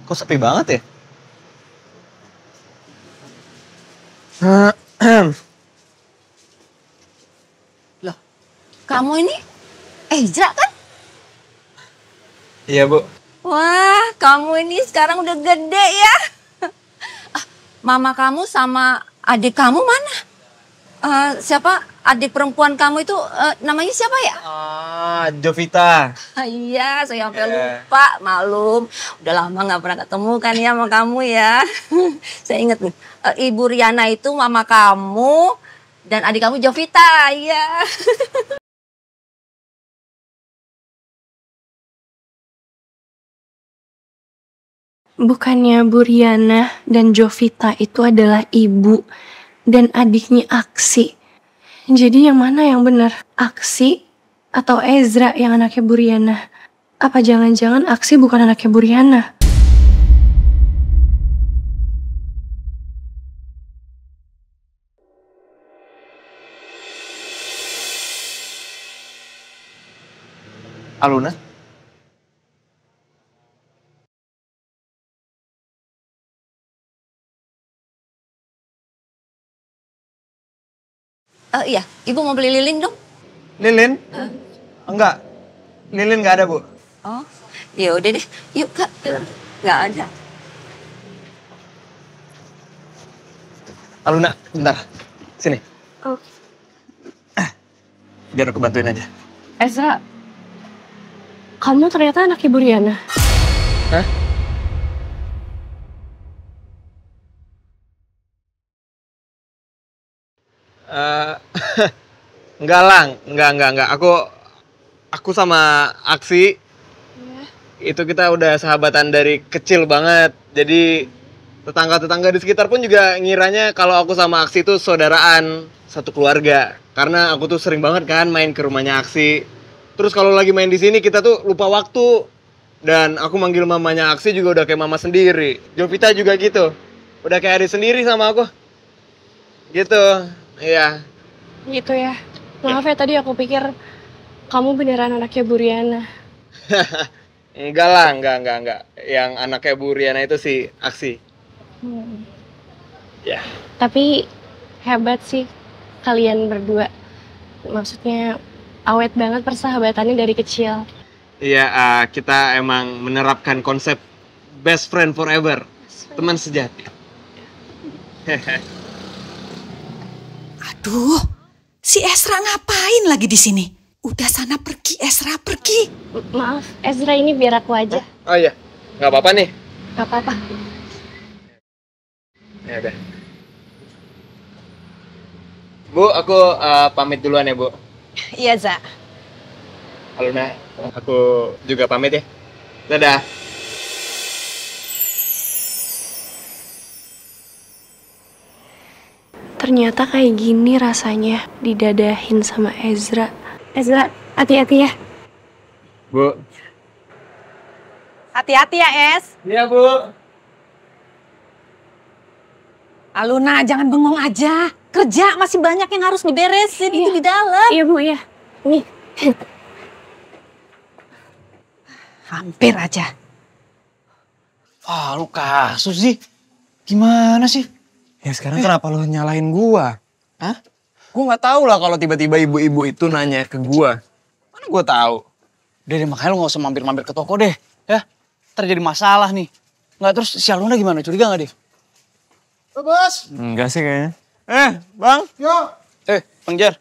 Kok sepi banget ya? Loh, kamu ini Ezra kan? Iya, Bu. Wah, kamu ini sekarang udah gede ya. Mama kamu sama adik kamu mana? Siapa adik perempuan kamu itu namanya siapa ya? Jovita. Iya, saya sampai lupa, malum. Udah lama nggak pernah ketemu kan ya sama kamu ya. Saya ingat nih, Ibu Riana itu mama kamu dan adik kamu Jovita, iya. Bukannya Bu Riana dan Jovita itu adalah ibu dan adiknya Aksi. Jadi yang mana yang benar? Aksi atau Ezra yang anaknya Bu Riana? Apa jangan-jangan Aksi bukan anaknya Bu Riana? Aluna? Iya, Ibu mau beli lilin dong? Lilin? Enggak. Lilin nggak ada, Bu. Oh, ya udah deh. Yuk, Kak. Nggak ada. Aluna, bentar. Sini. Oh. Biar aku bantuin aja. Ezra, kamu ternyata anak Ibu Riana. Hah? Enggak lang, enggak. Aku sama Aksi, itu kita udah sahabatan dari kecil banget. Jadi tetangga-tetangga di sekitar pun juga ngiranya kalau aku sama Aksi itu saudaraan, satu keluarga. Karena aku tuh sering banget kan main ke rumahnya Aksi. Terus kalau lagi main di sini kita tuh lupa waktu. Dan aku manggil mamanya Aksi juga udah kayak mama sendiri. Jovita juga gitu. Udah kayak adik sendiri sama aku. Gitu, iya. Gitu ya. Maaf ya, tadi aku pikir kamu beneran anaknya Bu Riana. Enggak lah, enggak. Yang anaknya Bu Riana itu si Aksi. Ya. Tapi hebat sih kalian berdua. Maksudnya awet banget persahabatannya dari kecil. Iya, kita emang menerapkan konsep best friend forever. Teman sejati. Aduh, si Ezra ngapain lagi di sini? Udah sana pergi, Ezra pergi. Maaf, Ezra ini biar aku aja. Oh iya, nggak apa-apa nih. Gak apa-apa. Ya udah. Bu, aku pamit duluan ya, Bu. Iya, Za. Aluna, aku juga pamit ya. Dadah. Ternyata kayak gini rasanya didadahin sama Ezra. Ezra, hati-hati ya. Bu. Hati-hati ya, Es. Iya, Bu. Aluna, jangan bengong aja. Kerja masih banyak yang harus diberesin. Itu di dalam. Iya, Bu, ya. Nih. Hampir aja. Lu kasus sih. Gimana sih? Ya sekarang kenapa lo nyalahin gua? Hah? Gua nggak tahu lah kalau tiba-tiba ibu-ibu itu nanya ke gua. Mana gua tahu? Udah deh, makanya lu nggak usah mampir-mampir ke toko deh, ya. Ntar jadi masalah nih. Nggak, terus si Aluna gimana? Curiga nggak deh? Bos. Enggak sih kayaknya. Bang. Yo. Bang Jar.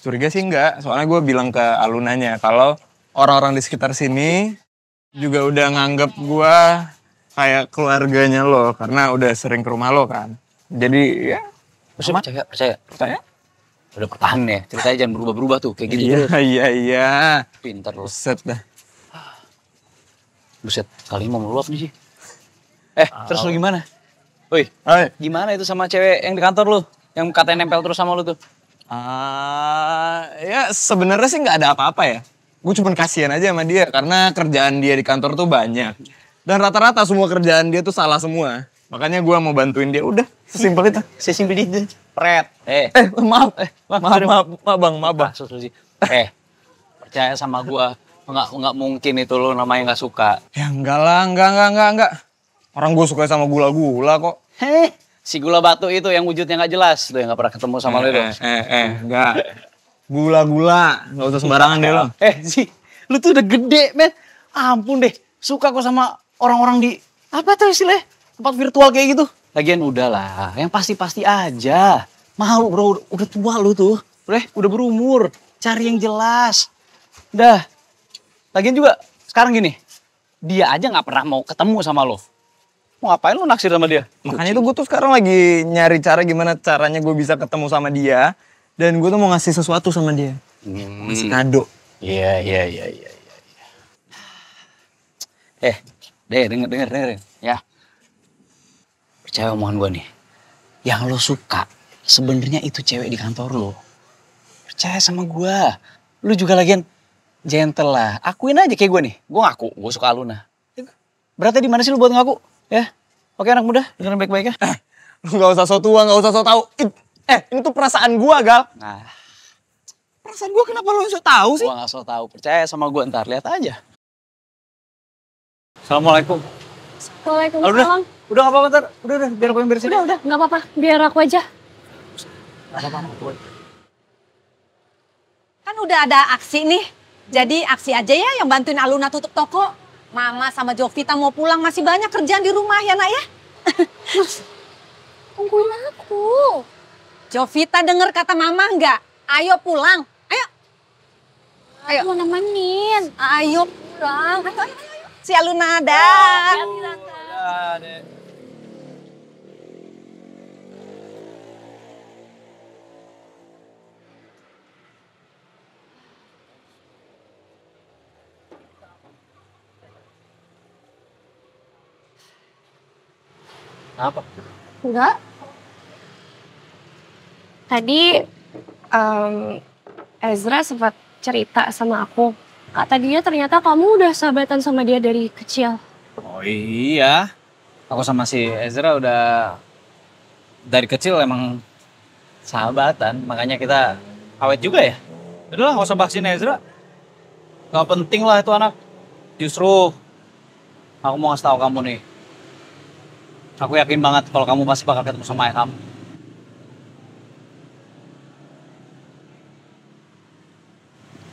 Curiga sih enggak, soalnya gue bilang ke Alunanya kalau orang-orang di sekitar sini juga udah nganggep gue kayak keluarganya lo karena udah sering ke rumah lo kan. Jadi ya. Percaya. Udah pertahan ya, ceritanya jangan berubah-berubah tuh, kayak gitu terus. Iya. Pintar lo. Buset dah. Buset, kali ini mau meluap nih sih. Terus lu gimana? Woi, gimana itu sama cewek yang di kantor lu? Yang katanya nempel terus sama lu tuh? Ya sebenarnya sih nggak ada apa-apa ya. Gue cuma kasihan aja sama dia karena kerjaan dia di kantor tuh banyak. Dan rata-rata semua kerjaan dia tuh salah semua. Makanya gue mau bantuin dia. Udah, sesimpel itu. Sesimpel itu. Pret. Maaf bang. Kasus lu sih. Percaya sama gue. Nggak mungkin itu lo namanya nggak suka. Ya enggak lah, enggak. Orang gue suka sama gula-gula kok. Heh, si gula batu itu yang wujudnya nggak jelas, tuh yang nggak pernah ketemu sama lo itu. Enggak. Gula-gula, nggak usah sembarangan deh lo. Lu tuh udah gede, men. Ampun deh, suka kok sama orang-orang di apa tuh istilahnya tempat virtual kayak gitu. Lagian udahlah, yang pasti-pasti aja. Malu bro, udah tua lu tuh, udah berumur. Cari yang jelas. Dah. Lagian juga sekarang gini, dia aja nggak pernah mau ketemu sama lo. Mau ngapain lo naksir sama dia? Makanya tuh gue tuh sekarang lagi nyari cara gimana caranya gue bisa ketemu sama dia. Dan gue tuh mau ngasih sesuatu sama dia. Ngasih kado. Iya. Denger. Ya. Percaya omongan gue nih. Yang lo suka sebenarnya itu cewek di kantor lo. Percaya sama gue. Lu juga lagian gentle lah. Akuin aja kayak gue nih. Gue ngaku, gue suka Aluna. Berarti di mana sih lu buat ngaku? Ya. Oke anak muda, dengerin baik-baik ya. Lu gak usah so tua, gak usah so tau. Ini tuh perasaan gue, Gal. Nah. Perasaan gue kenapa lu so tau sih? Gue gak so tau. Percaya sama gue ntar, lihat aja. Assalamualaikum. Waalaikumsalam. Udah gak apa-apa ntar. Udah, biar aku yang beresin. Udah, nggak apa-apa. Biar aku aja. Kan udah ada aksi nih. Jadi aksi aja ya yang bantuin Aluna tutup toko. Mama sama Jovita mau pulang, masih banyak kerjaan di rumah ya nak ya. Tungguin aku. Jovita denger kata mama enggak? Ayo pulang, ayo. Ayo. Mau nemenin. Ayo pulang, ayo. Si Aluna dah. Apa? Enggak. Tadi Ezra sempat cerita sama aku. Kata dia ternyata kamu udah sahabatan sama dia dari kecil. Oh iya. Aku sama si Ezra udah dari kecil emang sahabatan. Makanya kita awet juga ya. Udah lah gak usah bahasin Ezra. Gak penting lah itu anak. Justru aku mau ngasih tahu kamu nih. Aku yakin banget kalau kamu masih bakal ketemu sama ayah kamu.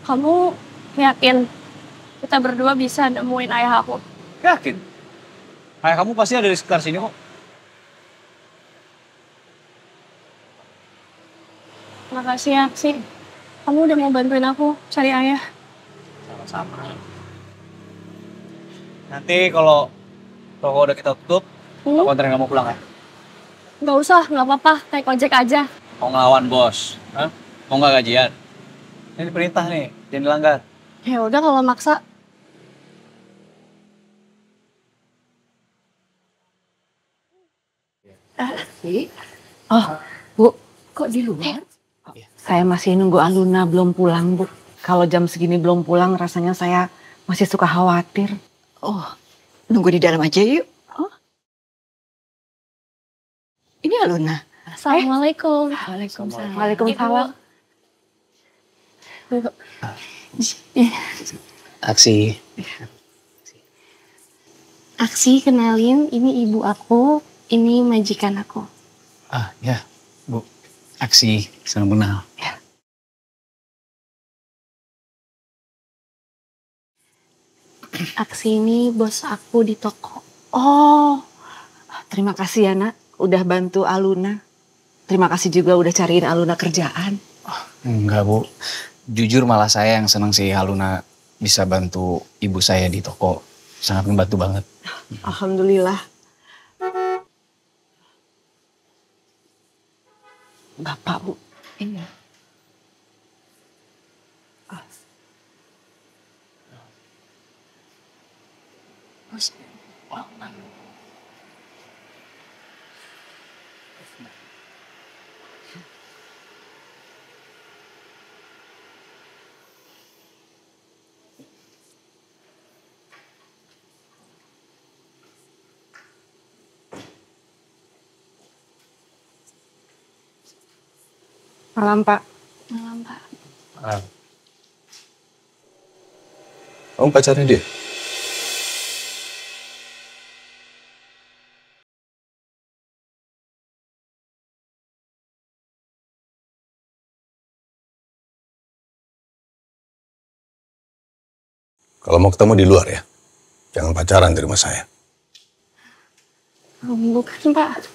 Kamu yakin kita berdua bisa nemuin ayah aku? Yakin? Ayah kamu pasti ada di sekitar sini kok. Makasih ya, Aksi. Kamu udah mau bantuin aku cari ayah. Sama-sama. Nanti kalau toko udah kita tutup, aku anterin kamu pulang ya. Nggak usah, nggak apa-apa. Naik ojek aja. Mau ngelawan bos? Hah? Mau nggak gajian? Ini perintah nih, jangan dilanggar. Ya udah kalau maksa. Oh, Bu, kok di luar? Saya masih nunggu Aluna belum pulang, Bu. Kalau jam segini belum pulang, rasanya saya masih suka khawatir. Oh, nunggu di dalam aja yuk. Oh. Ini Aluna. Assalamualaikum. Waalaikumsalam. Waalaikumsalam. Aksi. Aksi, kenalin, ini ibu aku, ini majikan aku. Ah ya, Bu. Aksi, senang kenal. Ya. Aksi ini bos aku di toko. Oh, terima kasih ya, Nak. Udah bantu Aluna. Terima kasih juga udah cariin Aluna kerjaan. Enggak, Bu. Jujur malah saya yang senang sih Aluna bisa bantu ibu saya di toko. Sangat membantu banget. Alhamdulillah. Bapak, Bu. Ini. Malam, Pak. Malam, Pak. Kamu pacarnya dia? Kalau mau ketemu di luar ya. Jangan pacaran di rumah saya. Bukan, Pak.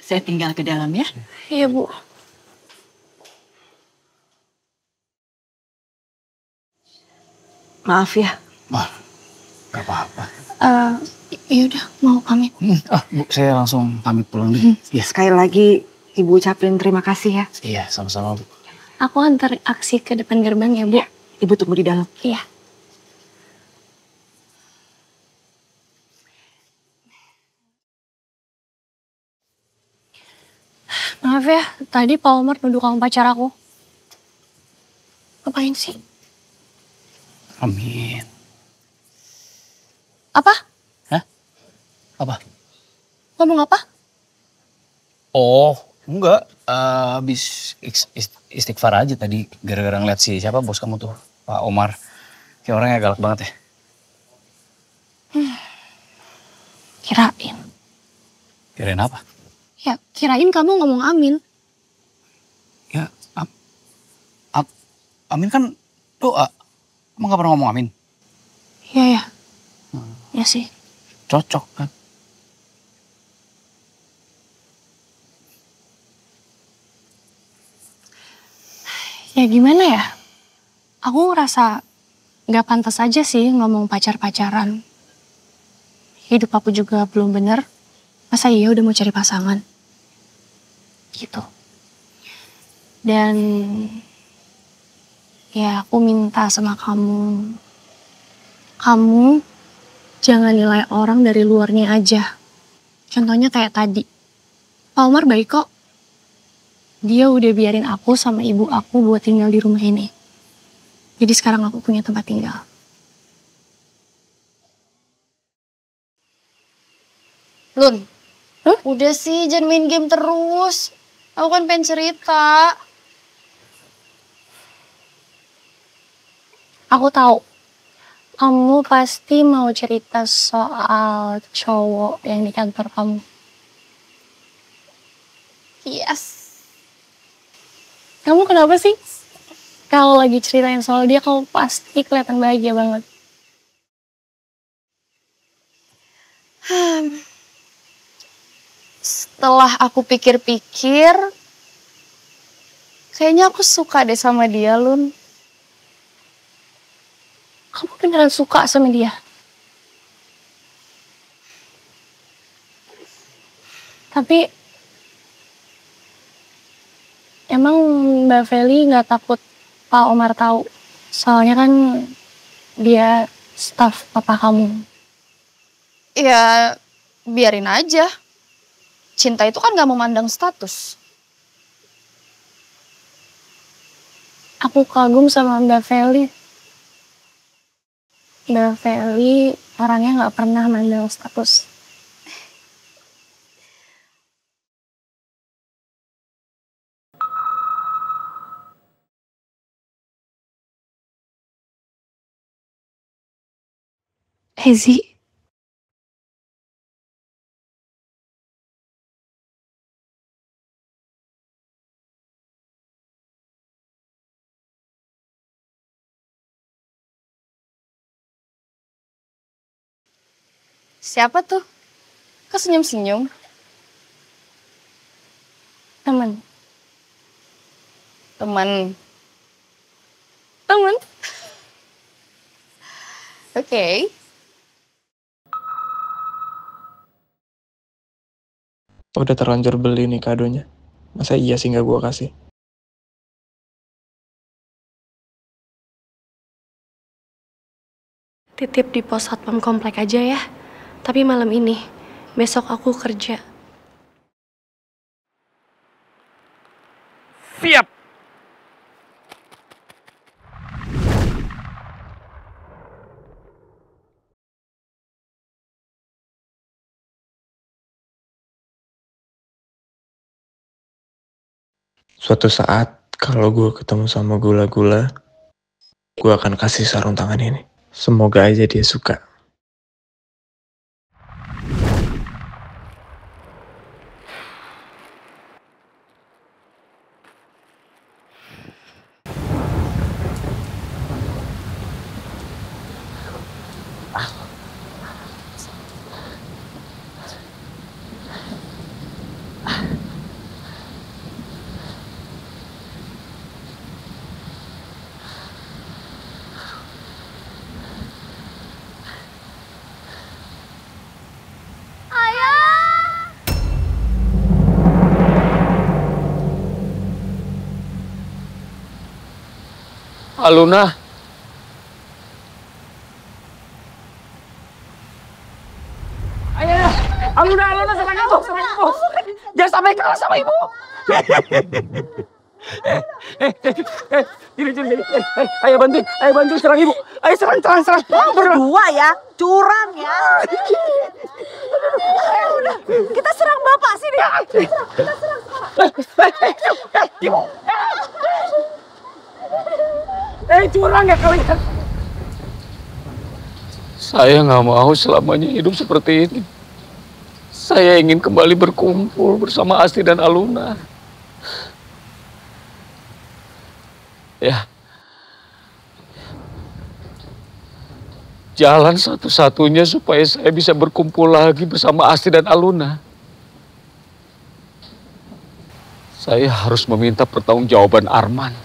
Saya tinggal ke dalam ya. Iya, Bu. Maaf ya. Wah, gak apa-apa. Yaudah, mau pamit. Bu, saya langsung pamit pulang deh. Iya, Sekali lagi Ibu ucapin terima kasih ya. iya, sama-sama, Bu. Aku antar Aksi ke depan gerbang ya, Bu. Ibu tunggu di dalam. Iya. Maaf ya, tadi Pak Omar nuduh kamu pacar aku. Ngapain sih? Amin. Apa? Hah? Apa? Ngomong apa? Oh, enggak. Habis istighfar aja tadi. Gara-gara ngeliat siapa bos kamu tuh, Pak Omar. Kayak orangnya galak banget ya. Kirain. Kirain apa? Ya, kirain kamu ngomong amin. Ya, Amin kan doa. Emang gak pernah ngomong amin? Iya ya. Ya sih. Cocok kan? Ya gimana ya? Aku ngerasa gak pantas aja sih ngomong pacar-pacaran. Hidup aku juga belum bener. Masa iya udah mau cari pasangan? Gitu. Dan ya aku minta sama kamu. Kamu jangan nilai orang dari luarnya aja. Contohnya kayak tadi. Pak Omar baik kok. Dia udah biarin aku sama ibu aku buat tinggal di rumah ini. Jadi sekarang aku punya tempat tinggal. Lun, udah sih jangan main game terus. Aku kan pengen cerita. Aku tahu. Kamu pasti mau cerita soal cowok yang di kantor kamu. Yes. Kamu kenapa sih? Kalau lagi ceritain soal dia, kamu pasti kelihatan bahagia banget. Setelah aku pikir-pikir, kayaknya aku suka deh sama dia, Lun. Kamu beneran suka sama dia? Tapi emang Mbak Feli nggak takut Pak Omar tahu? Soalnya kan dia staf papa kamu. Ya, biarin aja. Cinta itu kan gak memandang status. Aku kagum sama Mbak Feli. Mbak Feli orangnya nggak pernah mandang status. Ezi. Siapa tuh? Kok senyum-senyum? Temen. Teman. Temen. Oke. Udah terlanjur beli nih kadonya. Masa iya sih nggak gua kasih? Titip di pos satpam komplek aja ya. Tapi malam ini, besok aku kerja. Siap! Suatu saat kalau gue ketemu sama gula-gula, gue akan kasih sarung tangan ini. Semoga aja dia suka. Aluna. Ayo, Aluna, serang ibu. Jangan sampai kalah sama ibu. Ini. Ayo bantu serang ibu. Ayo serang. Berdua ya, curang ya. Kita serang bapak sini. Kita serang. Ibu. Curang ya kalian. Saya nggak mau selamanya hidup seperti ini. Saya ingin kembali berkumpul bersama Asti dan Aluna. Ya. Jalan satu-satunya supaya saya bisa berkumpul lagi bersama Asti dan Aluna. Saya harus meminta pertanggungjawaban Arman.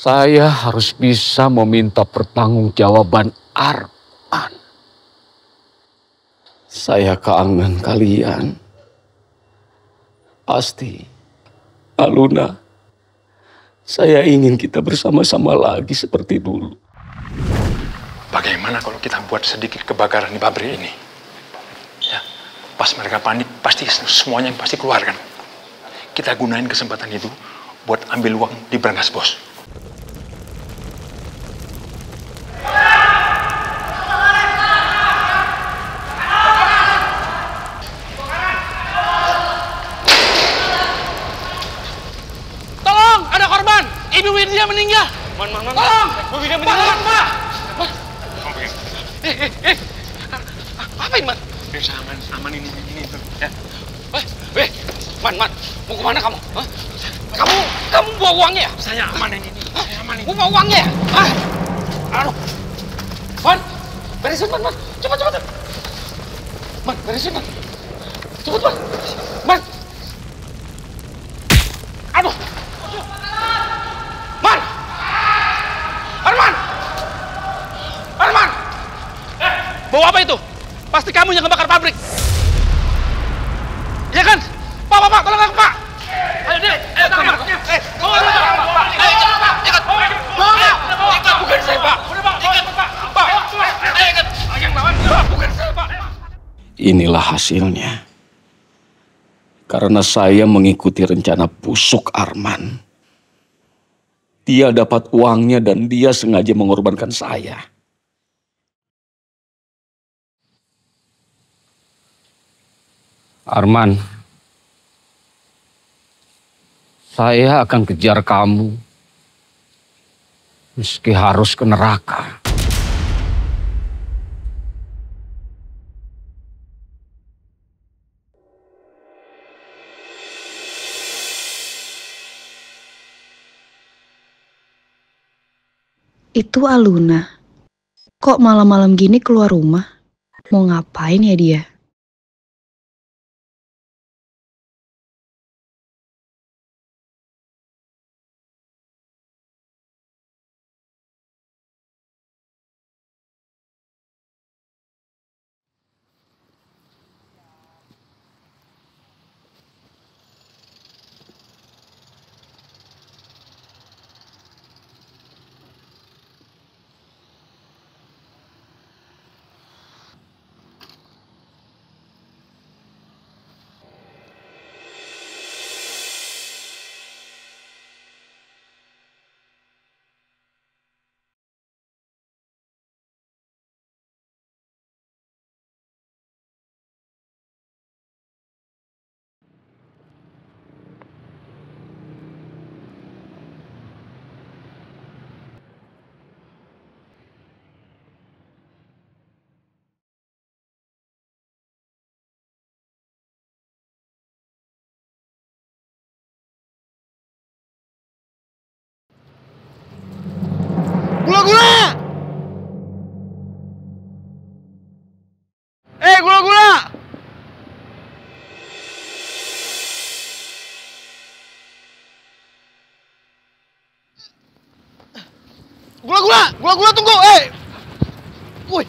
Saya harus bisa meminta pertanggungjawaban Arman. Saya kangen kalian. Asti, Aluna. Saya ingin kita bersama-sama lagi seperti dulu. Bagaimana kalau kita buat sedikit kebakaran di pabrik ini? Ya, pas mereka panik, pasti semuanya pasti keluar kan? Kita gunain kesempatan itu buat ambil uang di brankas bos. Tolong, ada korban. Ibu Widya meninggal. Tolong, Ibu Widya meninggal. Pak. Apa ini, Man? Bisa aman ini tuh. Ya. Man, mau kemana kamu? Hah? Kamu bawa uangnya ya? Saya amanin ini. Saya amanin. Mau bawa uangnya ya? Hah? Aduh. Man, beresin, Man. Cepat. Man, beresin, Man. Cepat, Man. Man. Aduh. Man. Arman. Bawa apa itu? Pasti kamu yang ngebakar pabrik. Iya kan? Pak, tolong aku, Pak. Ayo, Dek. Bawa, Pak. Ayo, Pak. Ikat. Bawa. Bukan saya, Pak. Ikat, Pak. Ayo, ikat. Yang lawan, Pak. Bukan saya, Pak. Inilah hasilnya. Karena saya mengikuti rencana busuk Arman. Dia dapat uangnya dan dia sengaja mengorbankan saya. Arman, saya akan kejar kamu meski harus ke neraka. Itu Aluna. Kok malam-malam gini keluar rumah? Mau ngapain ya dia? Gula-gula! Gula-gula! Gula-gula! Gula-gula tunggu! Woi!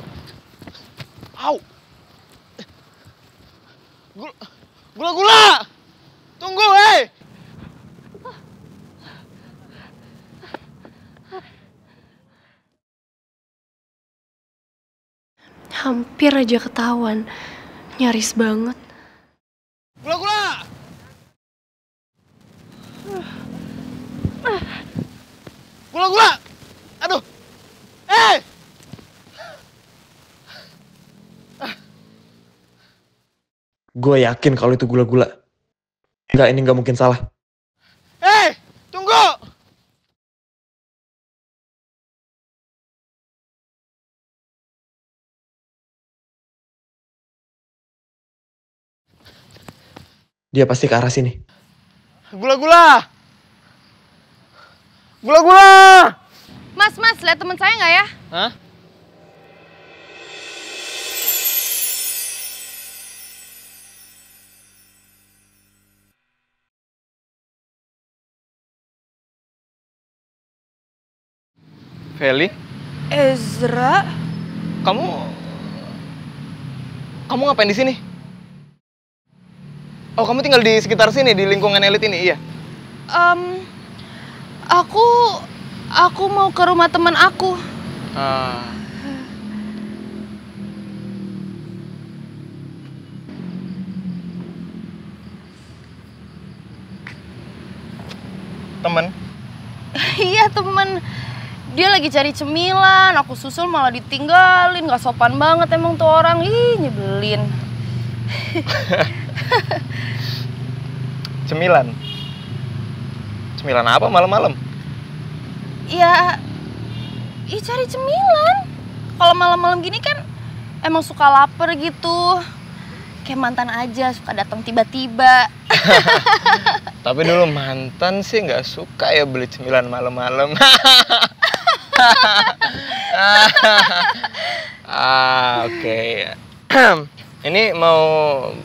Au! Gula-gula! Tunggu, Hampir aja ketahuan. Nyaris banget. Gula-gula! Gula-gula! Aduh! Gue yakin kalau itu gula-gula. Enggak, ini nggak mungkin salah. Tunggu! Dia pasti ke arah sini. Gula-gula! Gula-gula! Mas, lihat teman saya nggak ya? Hah? Feli? Ezra? Kamu ngapain di sini? Oh, kamu tinggal di sekitar sini, di lingkungan elit ini, iya? Aku mau ke rumah teman aku. Temen? Iya, temen. Dia lagi cari cemilan, aku susul malah ditinggalin. Gak sopan banget emang tuh orang. Ih, nyebelin. Cemilan? Cemilan apa malam-malam? Ya, cari cemilan. Kalau malam-malam gini kan emang suka lapar gitu. Kayak mantan aja, suka datang tiba-tiba. Tapi dulu mantan sih nggak suka ya beli cemilan malam-malam. Oke. Ini mau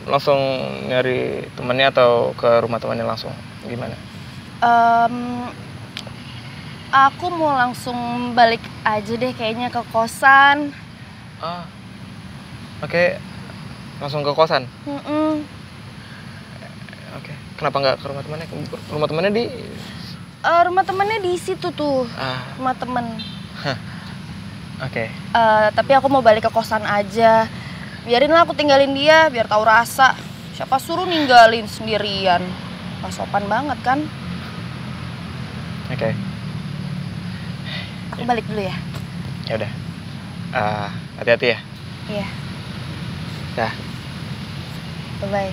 langsung nyari temannya atau ke rumah temannya langsung? Gimana? Aku mau langsung balik aja deh kayaknya ke kosan. Oke. Langsung ke kosan? Oke. Kenapa nggak ke rumah temannya? Rumah temannya di... Rumah temannya di situ tuh. Rumah temen. Oke. Tapi aku mau balik ke kosan aja. Biarinlah aku tinggalin dia, biar tahu rasa. Siapa suruh ninggalin sendirian? Gak sopan banget kan? Oke. Aku balik dulu ya. Ya udah. Hati-hati ya. Iya. Dah. Bye-bye.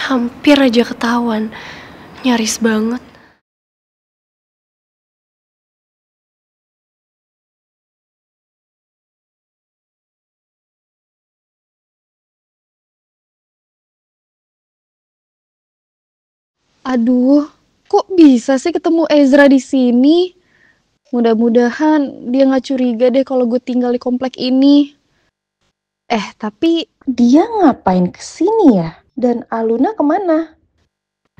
Hampir aja ketahuan. Nyaris banget. Aduh, kok bisa sih ketemu Ezra di sini? Mudah-mudahan dia nggak curiga deh kalau gue tinggal di komplek ini. Tapi dia ngapain kesini ya? Dan Aluna kemana?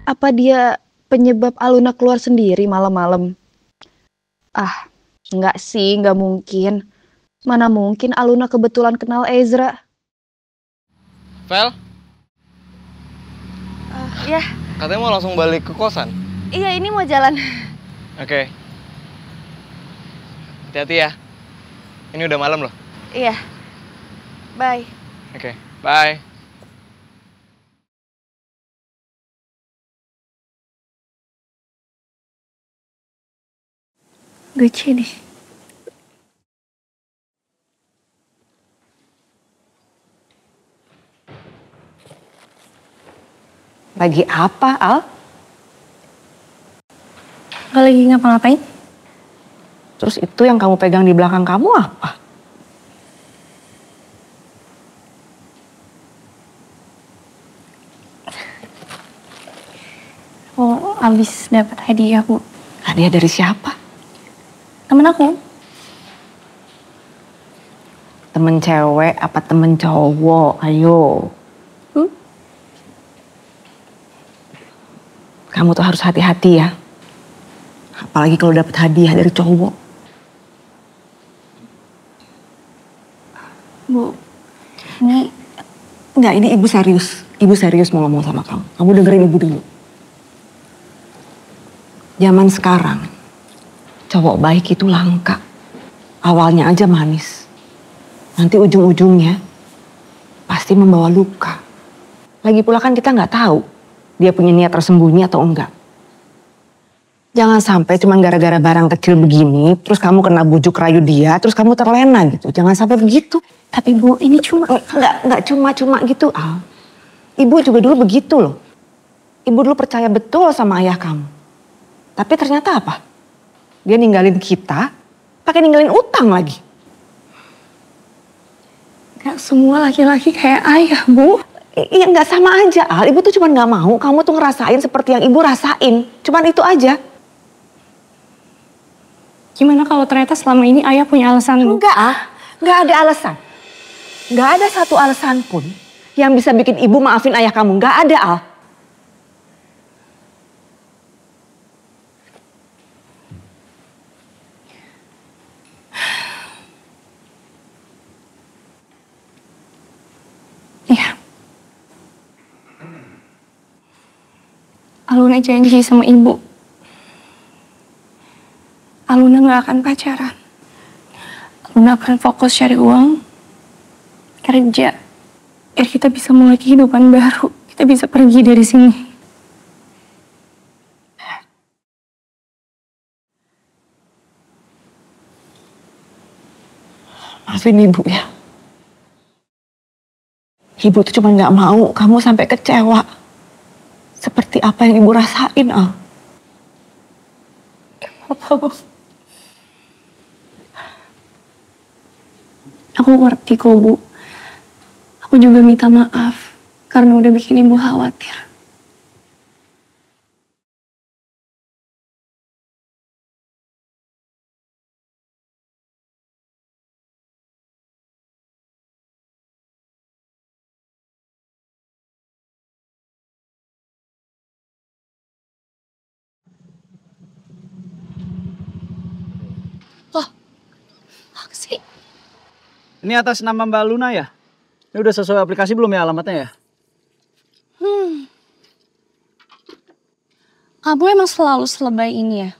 Apa dia penyebab Aluna keluar sendiri malam-malam? Nggak sih, nggak mungkin. Mana mungkin Aluna kebetulan kenal Ezra. Vel? Ya. Katanya mau langsung balik ke kosan? Iya, ini mau jalan. Oke. Hati-hati ya. Ini udah malam loh. Iya. Bye. Oke, bye. Lucu nih. Lagi apa, Al? Gak lagi ngapa-ngapain? Terus itu yang kamu pegang di belakang kamu apa? Oh, habis dapat hadiah, Bu. Hadiah dari siapa? Temen aku. Temen cewek apa temen cowok? Ayo. Kamu tuh harus hati-hati ya. Apalagi kalau dapat hadiah dari cowok. Bu, ini... Enggak, ini ibu serius. Ibu serius mau ngomong sama kamu. Kamu dengerin ibu dulu. Zaman sekarang, cowok baik itu langka. Awalnya aja manis. Nanti ujung-ujungnya pasti membawa luka. Lagi pula kan kita nggak tahu dia punya niat tersembunyi atau enggak. Jangan sampai cuma gara-gara barang kecil begini, terus kamu kena bujuk rayu dia, terus kamu terlena gitu. Jangan sampai begitu. Tapi Bu, ini cuma... Enggak cuma-cuma gitu, Al. Ibu juga dulu begitu loh. Ibu dulu percaya betul sama ayah kamu. Tapi ternyata apa? Dia ninggalin kita, pakai ninggalin utang lagi. Gak semua laki-laki kayak ayah, Bu. Iya nggak sama aja, Al. Ibu tuh cuma nggak mau kamu tuh ngerasain seperti yang ibu rasain. Cuman itu aja. Gimana kalau ternyata selama ini ayah punya alasan, Bu? Enggak, Al. Nggak ada alasan. Nggak ada satu alasan pun yang bisa bikin ibu maafin ayah kamu. Nggak ada, Al. Iya. Aluna janji sama ibu. Aluna gak akan pacaran. Aluna akan fokus cari uang, kerja, biar kita bisa mulai kehidupan baru. Kita bisa pergi dari sini. Maafin ibu ya. Ibu tuh cuma nggak mau kamu sampai kecewa. Seperti apa yang ibu rasain, Al. Apa, Bu? Aku ngerti kok, Bu. Aku juga minta maaf karena udah bikin ibu khawatir. Loh, Aksi. Ini atas nama Mbak Luna ya? Ini udah sesuai aplikasi belum ya alamatnya ya? Kamu emang selalu selebay ini ya?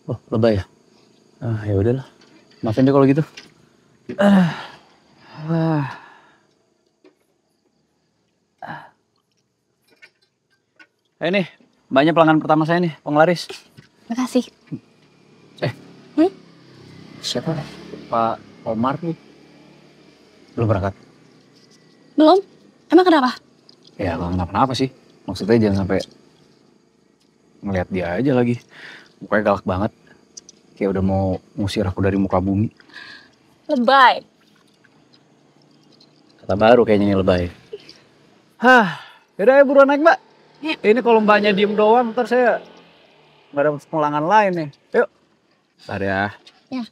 Oh, lebay ya? Ah, ya udahlah. Maafin deh kalau gitu. Nih, mbaknya pelanggan pertama saya nih, penglaris. Makasih. Siapa? Pak Omar nih. Belum berangkat? Belum? Emang kenapa? Ya gak kenapa-napa sih. Maksudnya jangan sampai ngeliat dia aja lagi. Mukanya galak banget. Kayak udah mau ngusir aku dari muka bumi. Lebay. Kata baru kayaknya nih lebay. Hah, yaudah ya buruan naik mbak. Ini kalau mbaknya diem doang, ntar saya nggak dapat pelanggan lain nih. Yuk. Bentar ya. Ya.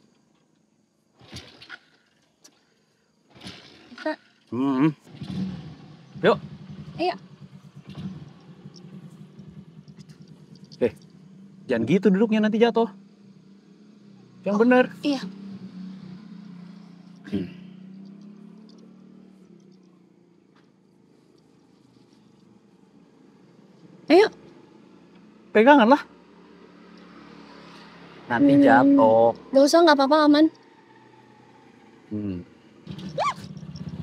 Yuk. Ayo. Jangan gitu duduknya nanti jatuh. Yang bener. Iya. Ayo. Pegangan lah. Nanti jatuh. Gak usah, gak apa-apa, aman.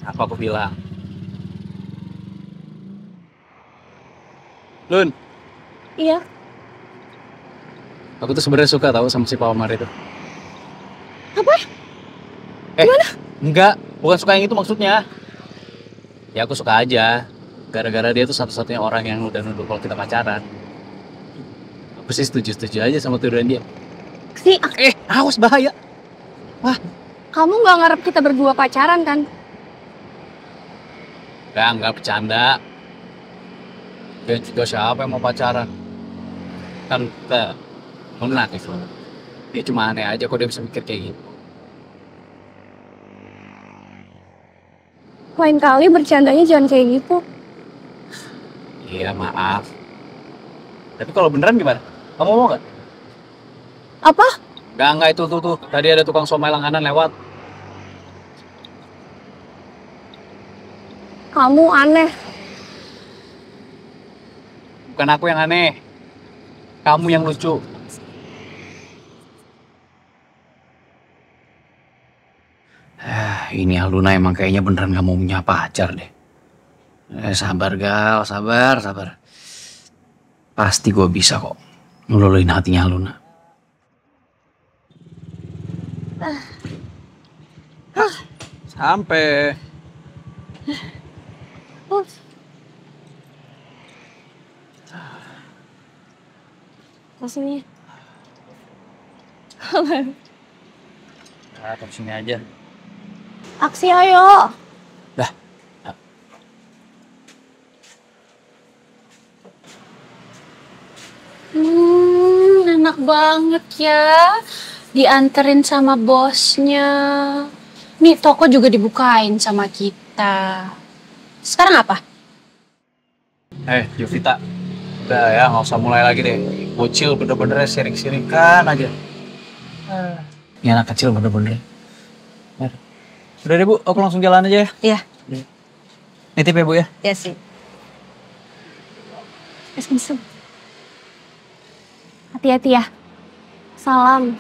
Apa aku bilang? Lun. Iya. Aku tuh sebenarnya suka tahu sama si Pak Omar itu. Apa? Gimana? Enggak, bukan suka yang itu maksudnya. Ya aku suka aja. Gara-gara dia tuh satu-satunya orang yang udah nuduh kalau kita pacaran. Aku sih setuju-setuju aja sama tuduhan dia. Awas bahaya. Wah. Kamu gak ngarep kita berdua pacaran kan? Enggak bercanda. Ya juga siapa yang mau pacaran? Kan kita lunak itu. Dia cuma aneh aja kok dia bisa mikir kayak gitu. Lain kali bercandanya jangan kayak gitu. Iya maaf. Tapi kalau beneran gimana? Kamu mau nggak? Apa? Enggak itu tuh. Tadi ada tukang somai langganan lewat. Kamu aneh. Bukan aku yang aneh. Kamu yang lucu. Ini Aluna emang kayaknya beneran gak mau punya pacar deh. Sabar Gal, sabar. Pasti gue bisa kok ngeluluin hatinya Aluna. Sampai. Sini. Nah, ke sini aja. Aksi ayo. Dah. Enak banget ya. Dianterin sama bosnya. Nih toko juga dibukain sama kita. Sekarang apa? Jovita. Udah ya, nggak usah mulai lagi deh. Bocil bener-bener sirik-sirikan aja. Ini anak kecil bener-bener. Udah deh Bu, aku langsung jalan aja ya. Iya. Nitip ya Bu ya. Iya sih. Hati-hati ya. Salam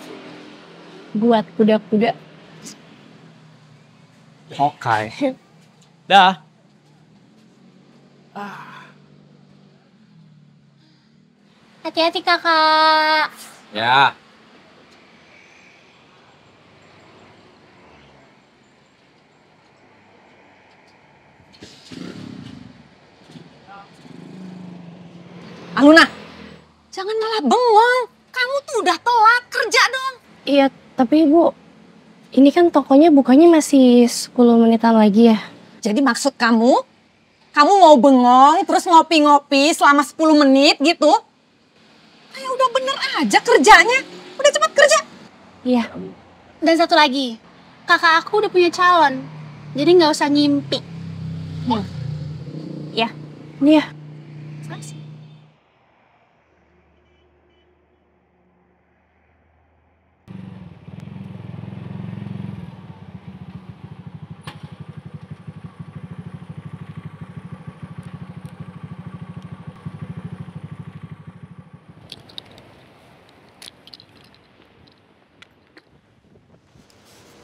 buat kuda-kuda. Oke. Dah. Hati-hati kakak. Ya. Aluna, jangan malah bengong. Kamu tuh udah telat, kerja dong. Iya, tapi Ibu, ini kan tokonya bukanya masih 10 menitan lagi ya. Jadi maksud kamu mau bengong terus ngopi-ngopi selama 10 menit gitu? Kayak udah bener aja kerjanya. Udah cepat kerja. Iya. Dan satu lagi, kakak aku udah punya calon. Jadi nggak usah ngimpi. Ya. Nih ya.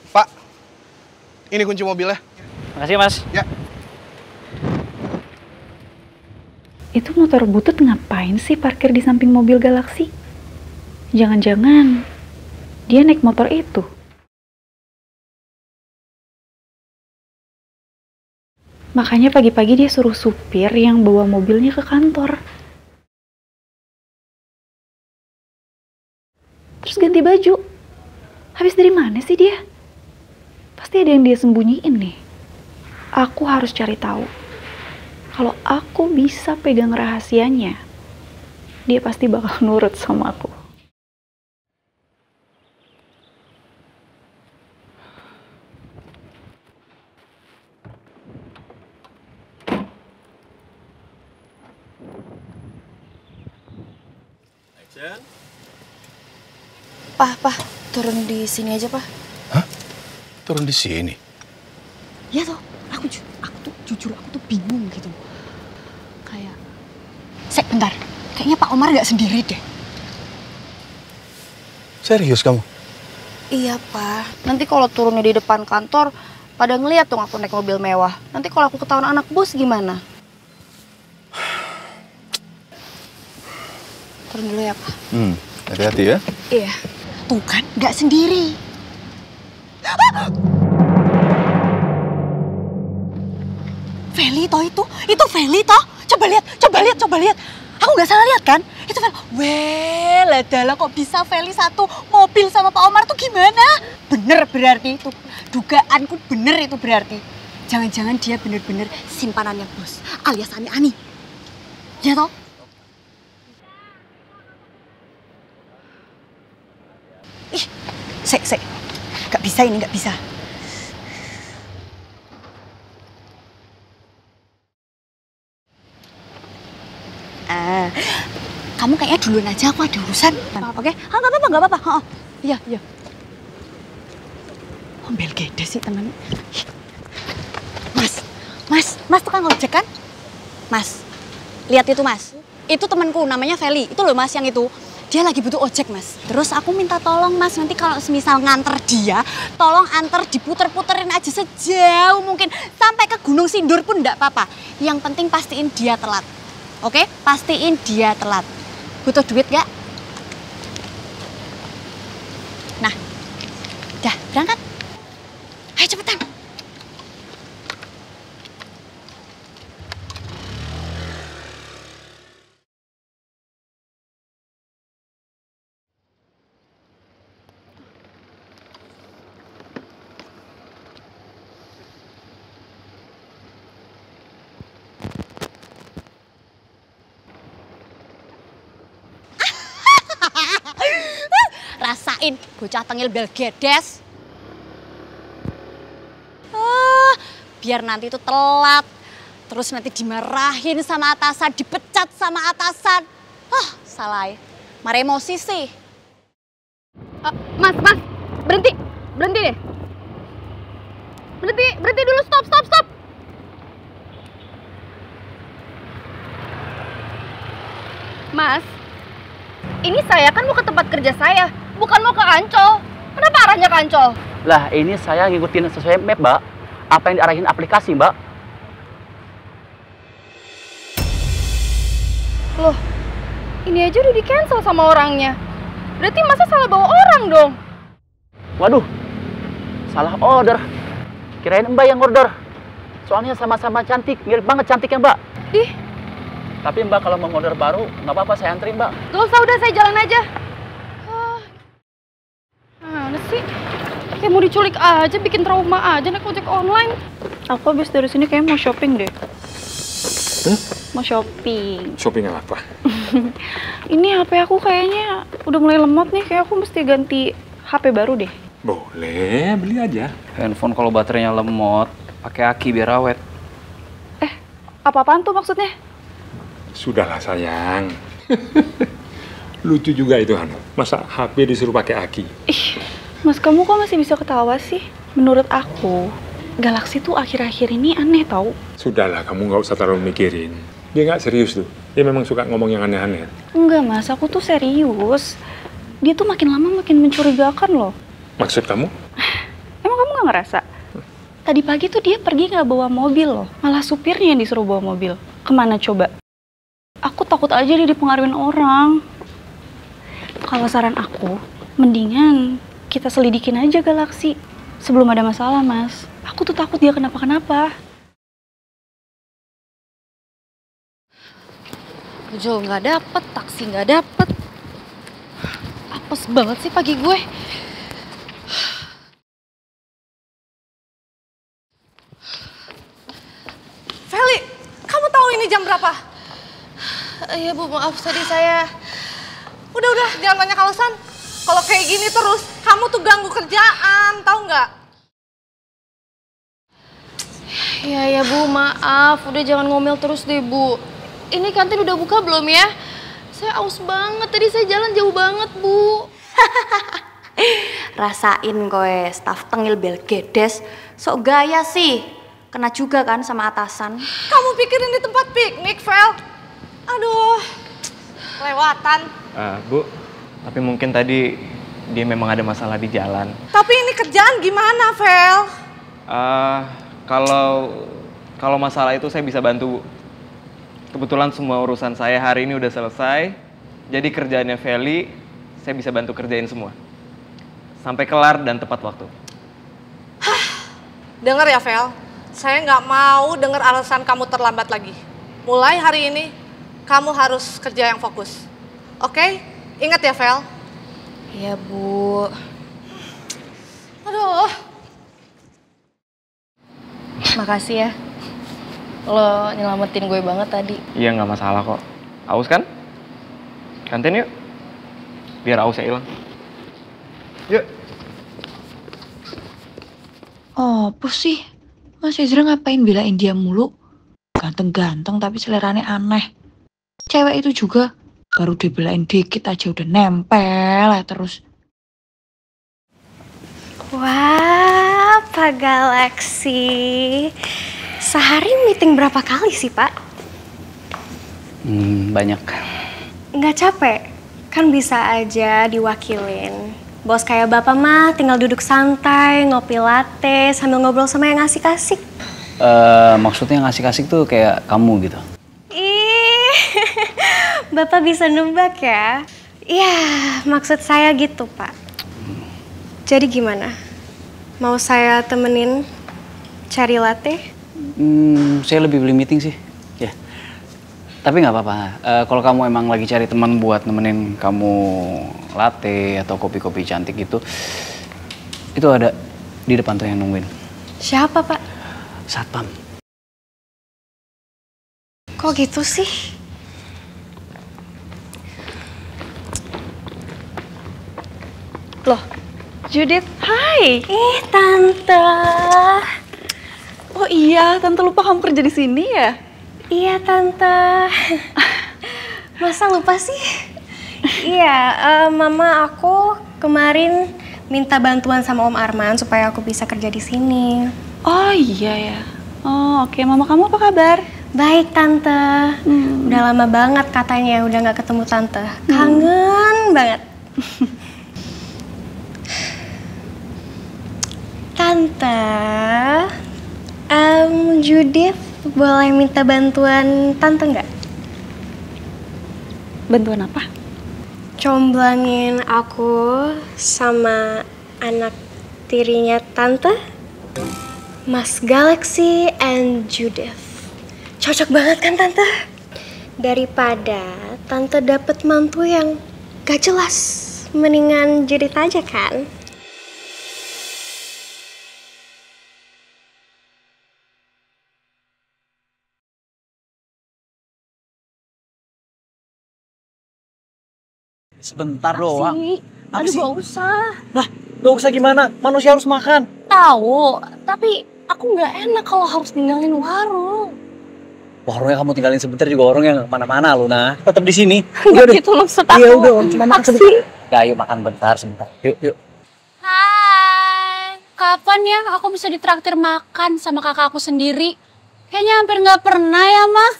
Pak, ini kunci mobilnya. Makasih Mas. Ya. Itu motor butut ngapain sih parkir di samping mobil Galaxy? Jangan-jangan dia naik motor itu. Makanya pagi-pagi dia suruh supir yang bawa mobilnya ke kantor. Terus ganti baju. Habis dari mana sih dia? Pasti ada yang dia sembunyiin nih. Aku harus cari tahu. Kalau aku bisa pegang rahasianya, dia pasti bakal nurut sama aku. Pak, turun di sini aja, Pak. Hah? Turun di sini? Ya toh, aku tuh jujur bingung gitu. Kayak, bentar, kayaknya Pak Omar nggak sendiri deh. Serius kamu? Iya, Pak. Nanti kalau turunnya di depan kantor, pada ngeliat dong aku naik mobil mewah. Nanti kalau aku ketahuan anak bos gimana? Turun dulu ya, Pak. Hati-hati ya. Iya. Tuh kan, nggak sendiri. Feli toh itu Feli toh. Coba lihat. Aku nggak salah lihat kan? Itu Feli. Weh, ladala kok bisa Feli satu mobil sama Pak Omar tuh gimana? Bener berarti itu. Dugaanku bener itu berarti. Jangan-jangan dia bener-bener simpanannya bos, alias Ani-Ani. Ya toh? Ih, sek. Gak bisa ini, gak bisa. Kamu kayaknya duluan aja, aku ada urusan. Oke? Gak apa-apa. Iya. Ombel gede sih temen. Mas tukang ojek kan? Mas, lihat itu mas. Itu temanku namanya Feli. Itu loh mas yang itu. Dia lagi butuh ojek mas. Terus aku minta tolong mas, nanti kalau semisal nganter dia, tolong anter diputer-puterin aja sejauh mungkin. Sampai ke Gunung Sindur pun enggak apa-apa. Yang penting pastiin dia telat. Oke? Pastiin dia telat. Butuh duit gak? Nah, dah berangkat. Ayo cepetan. Rasain bocah tengil bel gedes. Biar nanti itu telat. Terus nanti dimarahin sama atasan, dipecat sama atasan. Salah ya. Mari emosi sih. Mas, berhenti deh. Berhenti dulu, stop. Mas, ini saya kan mau ke tempat kerja saya, bukan mau ke Ancol. Kenapa arahnya ke Ancol? Lah, ini saya ngikutin sesuai map, Mbak. Apa yang diarahin aplikasi, Mbak? Loh, ini aja udah di-cancel sama orangnya. Berarti masa salah bawa orang dong? Waduh, salah order. Kirain Mbak yang order. Soalnya sama-sama cantik, mirip banget cantiknya, Mbak. Ih. Tapi Mbak kalau mau order baru, nggak apa-apa, saya anterin, Mbak. Gak usah, udah saya jalan aja. Mana sih? Kayak mau diculik aja, bikin trauma aja naik ojek online. Aku habis dari sini kayak mau shopping deh. Mau shopping. Shopping apa? Ini HP aku kayaknya udah mulai lemot nih, kayak aku mesti ganti HP baru deh. Boleh, beli aja. Handphone kalau baterainya lemot, pakai aki biar awet. Apa-apaan tuh maksudnya? Sudahlah sayang. Lucu juga itu Han. Masa HP disuruh pakai aki? Ih, Mas kamu kok masih bisa ketawa sih? Menurut aku, Galaxy tuh akhir-akhir ini aneh tau. Sudahlah, kamu nggak usah terlalu mikirin. Dia nggak serius tuh. Dia memang suka ngomong yang aneh-aneh. Enggak mas, aku tuh serius. Dia tuh makin lama makin mencurigakan loh. Maksud kamu? Emang kamu nggak ngerasa? Tadi pagi tuh dia pergi nggak bawa mobil loh. Malah supirnya yang disuruh bawa mobil. Kemana coba? Aku takut aja dia dipengaruhin orang. Kalau saran aku, mendingan kita selidikin aja Galaxy sebelum ada masalah, Mas. Aku tuh takut dia kenapa-kenapa. Ojol nggak dapet, taksi nggak dapet. Apes banget sih pagi gue. Feli, kamu tahu ini jam berapa? Iya Bu, maaf tadi saya... Udah, jangan banyak alasan. Kalau kayak gini terus, kamu tuh ganggu kerjaan, tahu nggak? Ya Bu, maaf. Udah jangan ngomel terus deh Bu. Ini kantin udah buka belum ya? Saya aus banget, tadi saya jalan jauh banget Bu. Rasain kowe, staf tengil bel gedes. Sok gaya sih. Kena juga kan sama atasan. Kamu pikirin di tempat piknik, Vel? Aduh, lewatan. Bu, tapi mungkin tadi dia memang ada masalah di jalan. Tapi ini kerjaan gimana, Vel? Kalau masalah itu saya bisa bantu, Bu. Kebetulan semua urusan saya hari ini udah selesai. Jadi kerjaannya Feli, saya bisa bantu kerjain semua. Sampai kelar dan tepat waktu. Dengar ya, Vel. Saya nggak mau dengar alasan kamu terlambat lagi. Mulai hari ini, kamu harus kerja yang fokus. Oke? Ingat ya, Vel? Iya, Bu. Aduh. Makasih ya. Lo nyelamatin gue banget tadi. Iya nggak masalah kok. Aus kan? Kantin yuk. Biar ausnya hilang. Yuk. Oh, apa sih? Mas Ezra ngapain belain dia mulu? Ganteng-ganteng tapi seleranya aneh. Cewek itu juga baru dibelain dikit aja udah nempel ya terus. Wah, Pak Galaxy. Sehari meeting berapa kali sih, Pak? Banyak. Nggak capek? Kan bisa aja diwakilin. Bos kayak Bapak mah tinggal duduk santai, ngopi latte, sambil ngobrol sama yang asik-asik. Maksudnya yang asik-asik tuh kayak kamu gitu. Ih, Bapak bisa nebak ya? Iya, maksud saya gitu, Pak. Jadi gimana? Mau saya temenin cari latte? Saya lebih beli meeting sih. Ya. Tapi nggak apa-apa. Kalau kamu emang lagi cari teman buat nemenin kamu latte atau kopi-kopi cantik gitu, itu ada di depan tuh yang nungguin. Siapa, Pak? Satpam. Kok gitu sih? Loh, Judith, hai. Tante. Oh iya, Tante lupa kamu kerja di sini ya? Iya, Tante. Masa lupa sih? Iya, Mama aku kemarin minta bantuan sama Om Arman supaya aku bisa kerja di sini. Oh iya ya. Oh oke, Mama kamu apa kabar? Baik, Tante. Udah lama banget katanya udah nggak ketemu Tante. Kangen banget. Tante, Judith boleh minta bantuan Tante nggak? Bantuan apa? Comblangin aku sama anak tirinya Tante, Mas Galaxy and Judith. Cocok banget kan Tante? Daripada Tante dapet mantu yang gak jelas, mendingan Judith aja kan? Sebentar doang. Aduh, gak usah. Lah, gak usah gimana? Manusia harus makan. Tahu, tapi aku nggak enak kalau harus ninggalin warung. Warungnya kamu tinggalin sebentar juga warungnya mana-mana lu nah. Tetap di sini. Nggak gitu maksud aku. Iya udah, cuma makan sebentar. Ya, ayo makan bentar sebentar. Yuk, yuk. Hai, kapan ya aku bisa ditraktir makan sama kakak aku sendiri? Kayaknya hampir nggak pernah ya, Mah.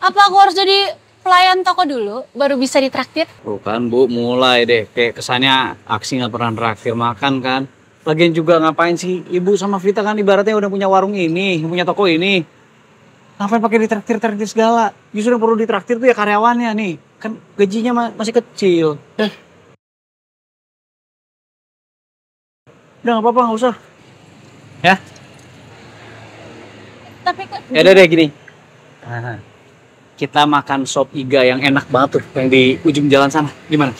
Apa aku harus jadi pelayan toko dulu baru bisa ditraktir? Bukan Bu, mulai deh. Kayak kesannya Aksi nggak pernah traktir makan kan. Lagian juga ngapain sih Ibu sama Vita kan ibaratnya udah punya warung ini, punya toko ini. Ngapain pakai ditraktir-traktir segala? Justru yang perlu ditraktir tuh ya karyawannya nih. Kan gajinya masih kecil. Udah nggak apa-apa, nggak usah. Ya? Tapi kan... Ya udah deh gini. Nah, kita makan sop iga yang enak banget tuh, yang di ujung jalan sana. Gimana?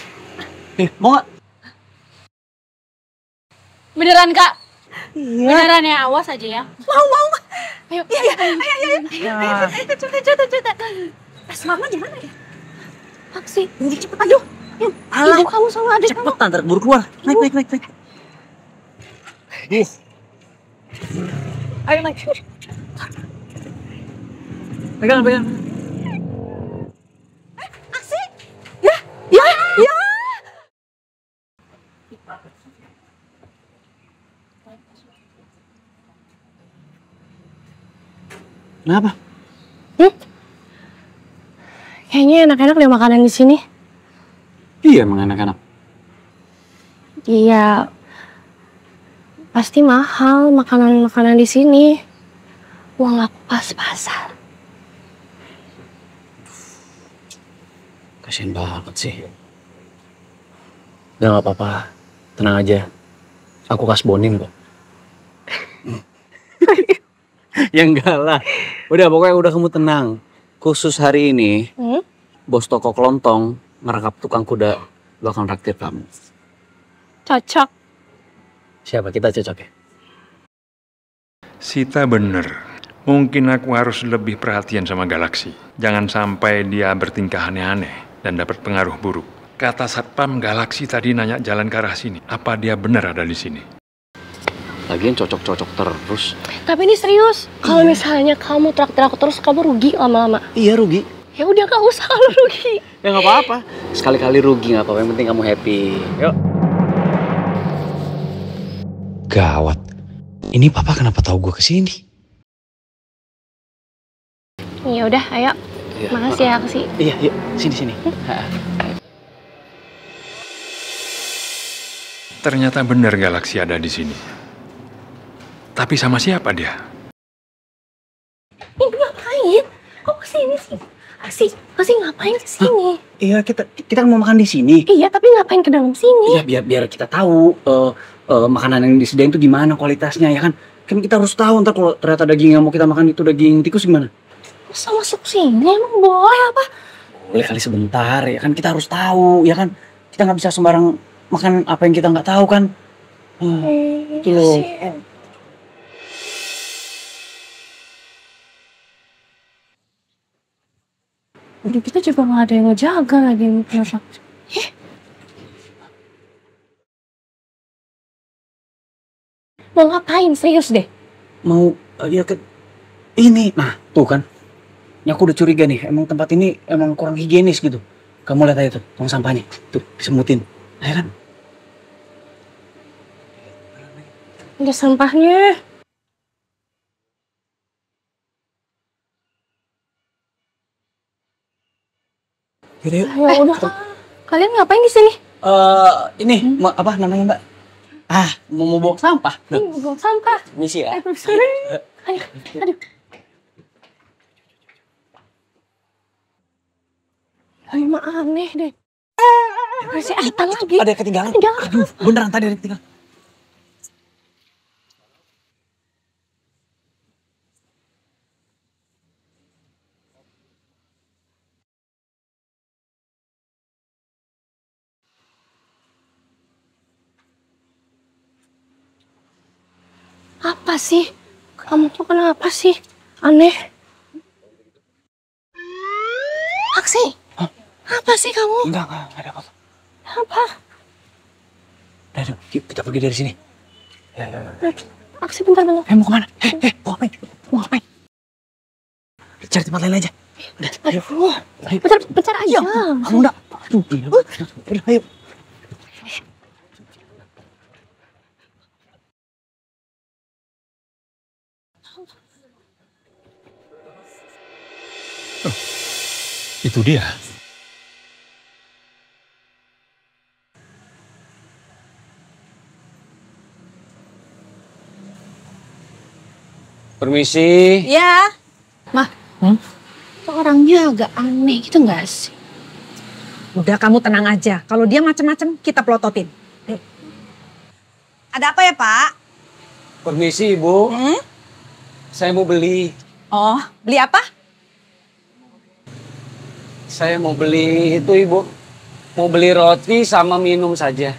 Mau nggak? Beneran, Kak? Iya. Beneran ya, awas aja ya. Mau. Ayo. Iya. Ayo. Cerita. Pas Mama gimana ya? Aksi, cepet ayo. Alah, Ibu kamu sama adik kamu. cepet ntar buru keluar. Naik. Ayo naik. Pegang. Aksi. Ya. Kenapa? Kayaknya enak-enak deh makanan di sini. Iya, emang enak-enak. Iya, pasti mahal makanan-makanan di sini. Uang aku pas-pasan. Kasian banget sih. Udah gak apa-apa, tenang aja. Aku kasbonin kok. Ya enggak lah. Udah pokoknya udah kamu tenang. Khusus hari ini, bos toko kelontong ngerangkap tukang kuda bakal traktir kamu. Cocok. Siapa kita cocok ya? Sita bener. Mungkin aku harus lebih perhatian sama Galaksi. Jangan sampai dia bertingkah aneh-aneh dan dapat pengaruh buruk. Kata Satpam Galaksi tadi nanya jalan ke arah sini. Apa dia benar ada di sini? Lagian cocok-cocok terus. Tapi ini serius. Kalau misalnya kamu traktir aku terus, kamu rugi lama-lama. Iya rugi. Ya udah gak usah lu rugi. Ya nggak apa-apa. Sekali-kali rugi nggak apa-apa. Yang penting kamu happy. Yuk. Gawat. Ini papa kenapa tahu gue kesini? Ya udah, ayo. Iya, Makasih ya, Aksi. Iya, yuk. Sini. Ternyata benar Galaksi ada di sini. Tapi sama siapa dia? Ini ngapain? Kok kesini sih? Aksi ngapain kesini? Iya, kita mau makan di sini. Iya, tapi ngapain ke dalam sini? Iya, biar kita tahu makanan yang disediain itu gimana kualitasnya, ya kan? Kan kita harus tahu ntar kalau ternyata daging yang mau kita makan itu daging tikus gimana? Masa masuk sini emang boleh apa? Boleh kali sebentar, ya kan kita harus tahu, ya kan? Kita nggak bisa sembarang makan apa yang kita nggak tahu kan? Itu loh. Udah kita juga nggak ada yang ngejaga lagi kenapa? Mau ngapain? Serius deh. Mau ya ke ini, nah tuh kan. Ini aku udah curiga nih, emang tempat ini emang kurang higienis gitu. Kamu lihat aja tuh, tong sampahnya, tuh disemutin, ya kan? Ada sampahnya. Yaudah, yuk. Ya udah. Kalian ngapain di sini? Ini apa namanya Mbak? Mau bawa sampah. Ini buang sampah. Misi ya. Aduh. Ayo mah aneh deh. Masih apa lagi? Ada yang ketinggalan. Aduh, beneran tadi ada yang ketinggalan. Apa sih? Kamu tuh kenapa sih? Aneh. Aksi. Apa sih kamu? Enggak ada apa-apa. Apa? Udah, yuk kita pergi dari sini. Ya. Aksi bentar. Mau kemana? Mau ngapain? Cari tempat lain aja. Udah, ayo. Bentar aja. Kamu enggak. Aduh, udah, ayo. Itu dia. Permisi. Ya. Mah, tuh orangnya agak aneh gitu nggak sih? Udah kamu tenang aja. Kalau dia macam-macam kita pelototin. Ada apa ya Pak? Permisi Ibu. Saya mau beli. Oh, beli apa? Saya mau beli itu Ibu. Mau beli roti sama minum saja.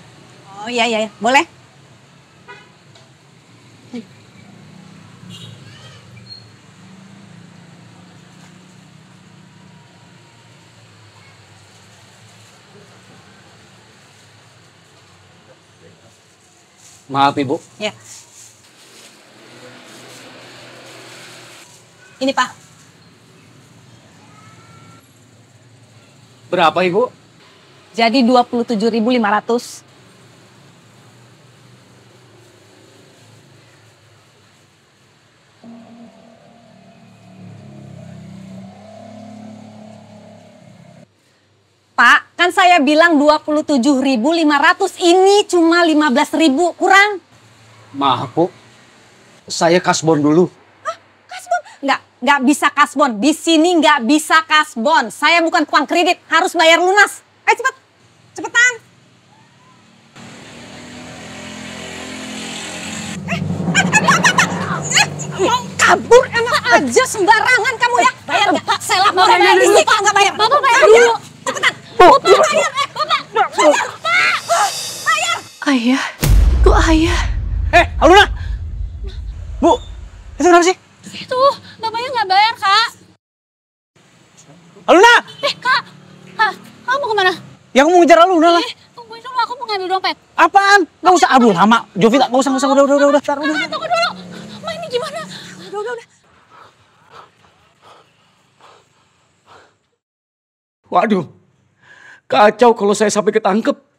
Oh iya, boleh. Maaf Ibu. Ya. Ini Pak. Berapa Ibu? Jadi 27.500. Pak, kan saya bilang 27.500, ini cuma 15.000 kurang. Maaf Bu. Saya kasbon dulu. Kasbon? Nggak bisa kasbon. Di sini nggak bisa kasbon. Saya bukan tukang kredit, harus bayar lunas. Ayo cepetan. Mau kabur enak aja sembarangan kamu ya. Bayar nggak? Pak, saya laporin lagi. Pak nggak bayar. Bapak bayar dulu. Cepetan. Bapak bayar. Bapak. Bayar. Ayah. Tuh ayah. Aluna. Bu, itu kenapa sih? Itu mau kemana? Ya aku mau ngejar Aluna lah. Tungguin dulu, aku mau ngambil dompet. Apaan? Gak usah, aduh lama. Jovita, gak usah, udah. Tunggu dulu. Ma, ini gimana? Udah. Waduh, kacau kalau saya sampai ketangkep.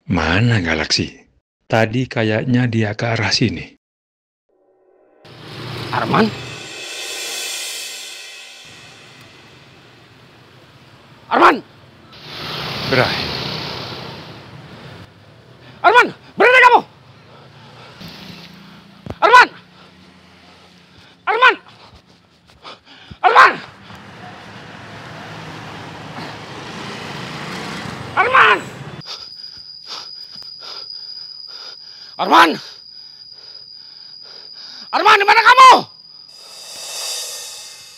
Mana Galaksi? Tadi kayaknya dia ke arah sini. Arman? Arman! Bray, Arman! Berhenti kamu! Arman! Arman! Arman! Arman! Arman! Arman, di mana kamu?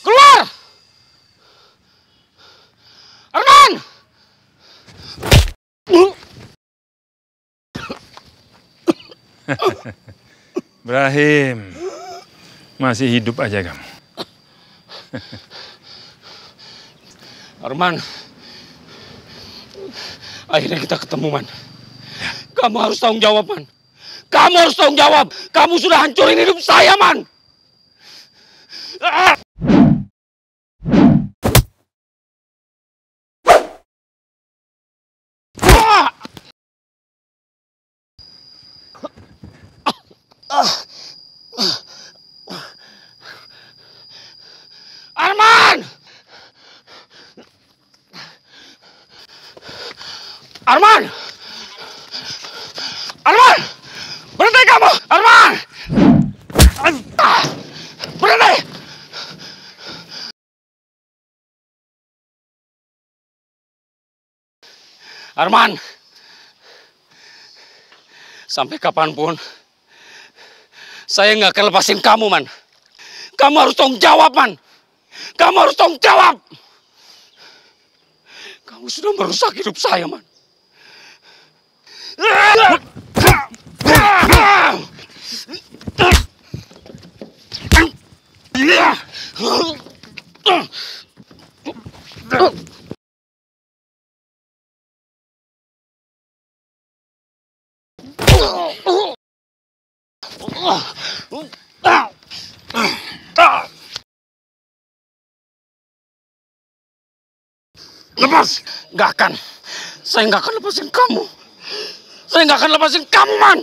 Keluar! Arman! Ibrahim, masih hidup aja kamu. Arman, akhirnya kita ketemu, Man. Kamu harus tanggung jawab, Man. Kamu harus tanggung jawab. Kamu sudah hancurin hidup saya, Man. Arman! Arman! Arman! Berhenti kamu! Arman! Berhenti! Arman! Sampai kapanpun, saya nggak akan lepasin kamu, Man. Kamu harus tanggung jawab, Man. Kamu harus tanggung jawab. Kamu sudah merusak hidup saya, Man. Lepas! Gak akan. Saya gak akan lepasin kamu. Saya gak akan lepasin kamu, Man.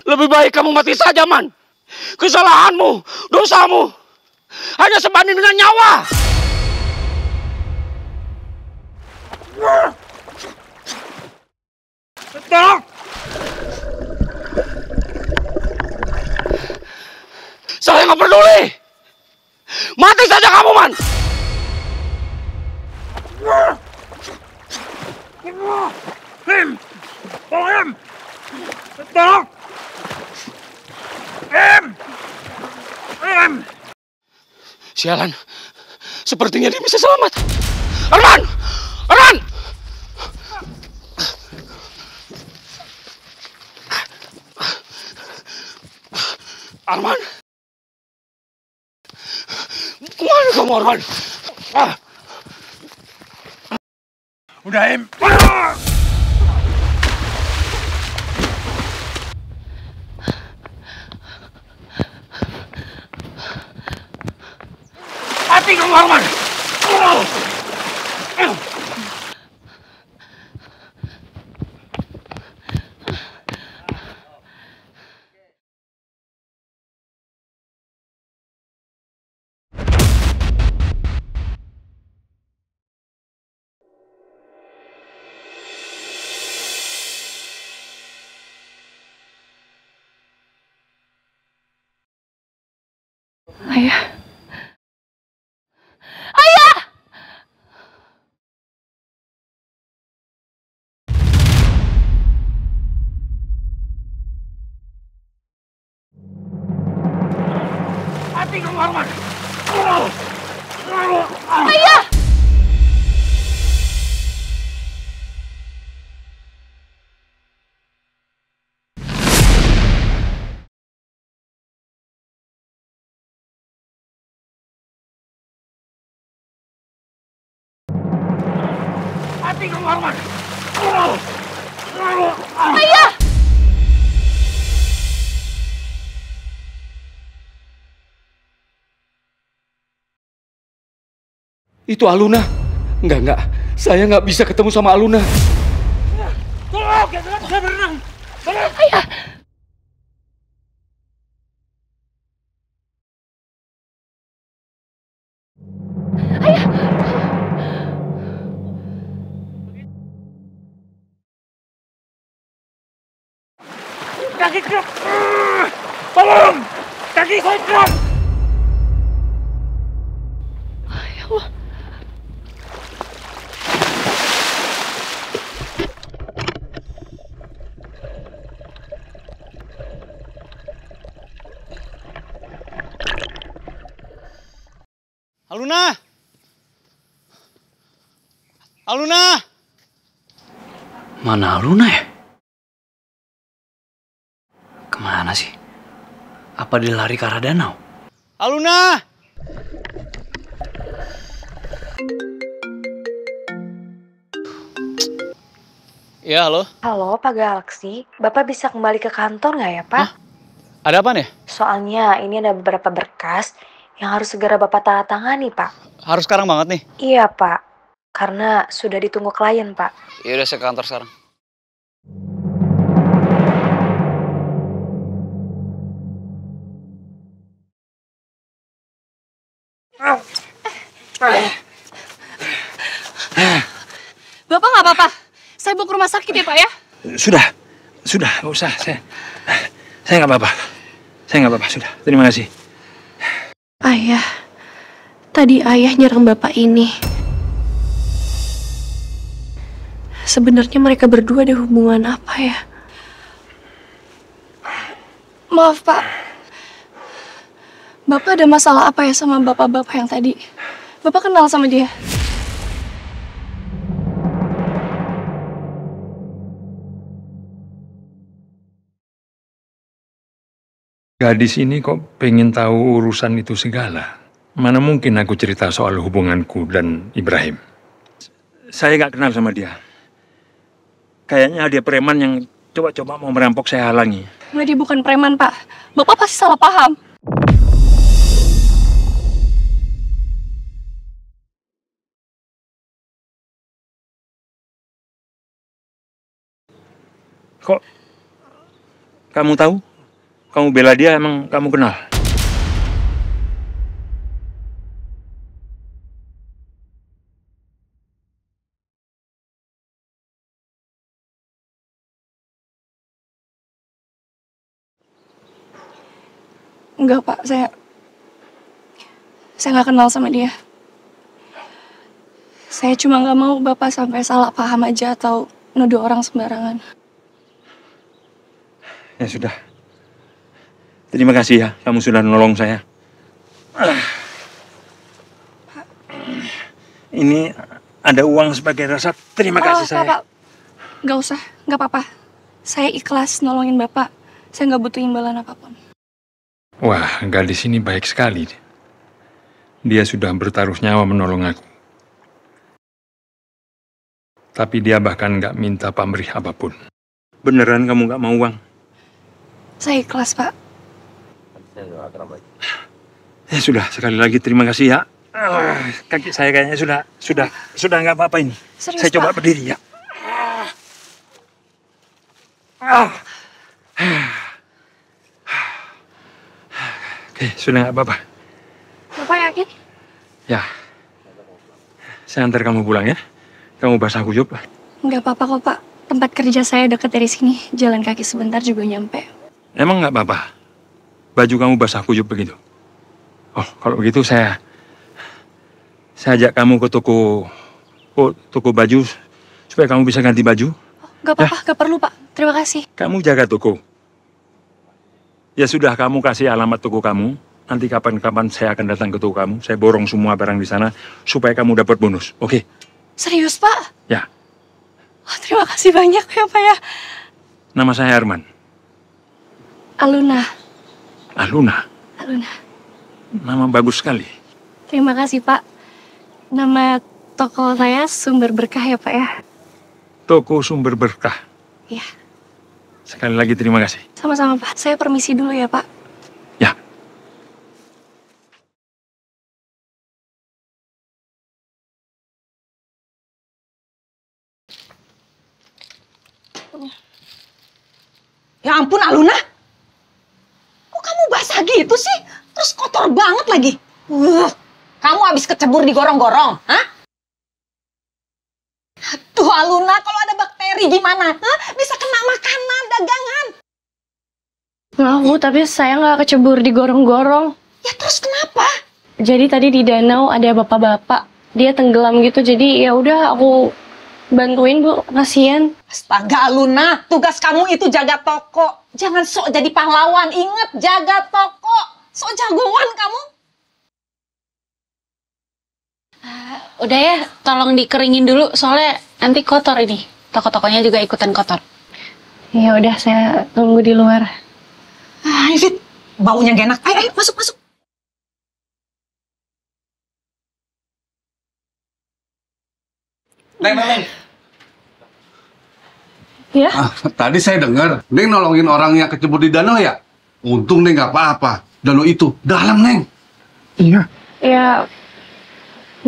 Lebih baik kamu mati saja, Man. Kesalahanmu, dosamu hanya sebanding dengan nyawa. Tolong! Saya nggak peduli. Mati saja kamu, Man. Tolong! Tolong! Sialan, sepertinya dia bisa selamat. Arman! Arman! Arman? Kemana kamu, Arman? Udah, Im. Mati kamu, Arman! Ayah! Mati kamu Arman! Ayah! Itu Aluna. Enggak. Saya nggak bisa ketemu sama Aluna. Tolong, saya berenang! Ayah! Kaki kram! Tolong! Kaki saya kram! Ya Allah. Aluna! Aluna! Mana Aluna ya? Kemana sih? Apa dia lari ke arah danau? Aluna! Ya, halo. Halo, Pak Galaksi. Bapak bisa kembali ke kantor nggak ya, Pak? Ada apa nih? Soalnya ini ada beberapa berkas yang harus segera Bapak tanda tangani, Pak. Harus sekarang banget nih. Iya, Pak. Karena sudah ditunggu klien, Pak. Ya udah, saya ke kantor sekarang. Bapak nggak apa-apa. Saya bawa ke rumah sakit ya, Pak ya? Sudah, nggak usah. Saya nggak apa-apa. Saya nggak apa-apa, sudah. Terima kasih. Ayah, tadi ayah nyerang bapak ini. Sebenarnya mereka berdua ada hubungan apa ya? Maaf, Pak. Bapak ada masalah apa ya sama bapak-bapak yang tadi? Bapak kenal sama dia? Gadis ini kok pengen tahu urusan itu segala? Mana mungkin aku cerita soal hubunganku dan Ibrahim? Saya nggak kenal sama dia. Kayaknya dia preman yang coba-coba mau merampok, saya halangi. Nggak, dia bukan preman, Pak. Bapak pasti salah paham. Kok kamu tahu? Kamu bela dia, emang kamu kenal? Enggak, Pak. Saya nggak kenal sama dia. Saya cuma nggak mau Bapak sampai salah paham aja atau nuduh orang sembarangan. Ya sudah. Terima kasih ya, kamu sudah nolong saya. Ini ada uang sebagai rasa terima kasih saya. Pak. Nggak usah, nggak apa-apa. Saya ikhlas nolongin Bapak. Saya nggak butuh imbalan apapun. Wah, gadis ini baik sekali. Dia sudah bertaruh nyawa menolong aku. Tapi dia bahkan nggak minta pamrih apapun. Beneran kamu nggak mau uang? Saya ikhlas, Pak. Ya sudah, sekali lagi terima kasih ya. Kaki saya kayaknya sudah nggak apa-apa ini. Serius, saya coba Pak? berdiri ya. Oke, sudah nggak apa-apa. Bapak yakin? Ya, saya antar kamu pulang ya. Kamu basah kuyup. Nggak apa-apa kok, Pak. Tempat kerja saya dekat dari sini. Jalan kaki sebentar juga nyampe. Emang nggak apa-apa? Baju kamu basah kuyup begitu? Oh, kalau begitu saya ajak kamu ke toko baju supaya kamu bisa ganti baju. Nggak apa-apa, nggak perlu, Pak. Terima kasih. Kamu jaga toko. Ya sudah, kamu kasih alamat toko kamu. Nanti kapan-kapan saya akan datang ke toko kamu. Saya borong semua barang di sana supaya kamu dapat bonus. Oke? Serius, Pak? Ya. Oh, terima kasih banyak ya, Pak ya. Nama saya Herman. Aluna. Aluna. Aluna. Nama bagus sekali. Terima kasih, Pak. Nama toko saya Sumber Berkah ya, Pak ya. Toko Sumber Berkah. Iya. Sekali lagi terima kasih. Sama-sama, Pak. Saya permisi dulu ya, Pak. Ya. Ya ampun Aluna, kok kamu basah gitu sih? Terus kotor banget lagi. Kamu habis kecebur di gorong-gorong, hah? Aduh Aluna, kalau ada bakteri gimana? Hah? Bisa kena makanan, dagangan. Maaf Bu, tapi saya nggak kecebur di gorong-gorong. Ya terus kenapa? Jadi tadi di danau ada bapak-bapak, dia tenggelam gitu. Jadi ya udah aku bantuin Bu, kasihan. Astaga Aluna, tugas kamu itu jaga toko. Jangan sok jadi pahlawan, inget jaga toko. Sok jagoan kamu. Udah ya, tolong dikeringin dulu soalnya nanti kotor ini. Toko-tokonya juga ikutan kotor. Ya udah, saya tunggu di luar. Ah, Ivit, baunya gak enak. Ayo, masuk, masuk. Neng. Ya? Tadi saya dengar, Neng nolongin orang yang kecebur di danau ya? Untung Neng nggak apa-apa. Danau itu dalam, Neng. Iya. Ya,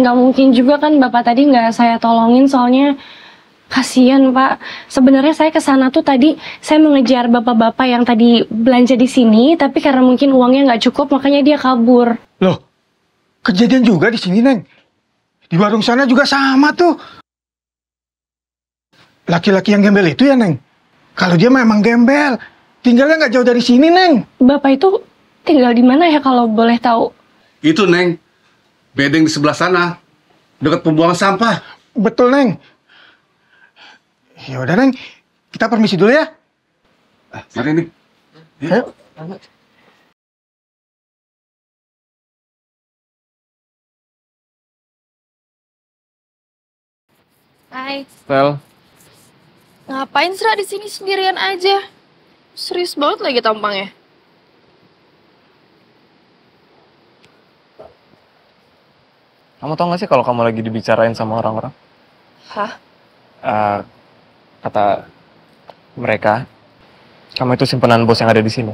nggak mungkin juga kan Bapak tadi nggak saya tolongin soalnya kasihan Pak. Sebenarnya saya ke sana tuh tadi saya mengejar bapak-bapak yang tadi belanja di sini, tapi karena mungkin uangnya nggak cukup makanya dia kabur. Loh, kejadian juga di sini, Neng. Di warung sana juga sama tuh. Laki-laki yang gembel itu ya, Neng? Kalau dia memang gembel, tinggalnya nggak jauh dari sini, Neng. Bapak itu tinggal di mana ya kalau boleh tahu? Itu, Neng. Bedeng di sebelah sana. Dekat pembuangan sampah. Betul, Neng. Ya udah, Neng. Kita permisi dulu ya. Mari, Neng. Ayo. Hai. Sel, Ngapain Sra di sini sendirian aja? Serius banget lagi tampangnya. kamu tau gak sih kalau kamu lagi dibicarain sama orang-orang? Hah? Kata mereka, kamu itu simpenan bos yang ada di sini.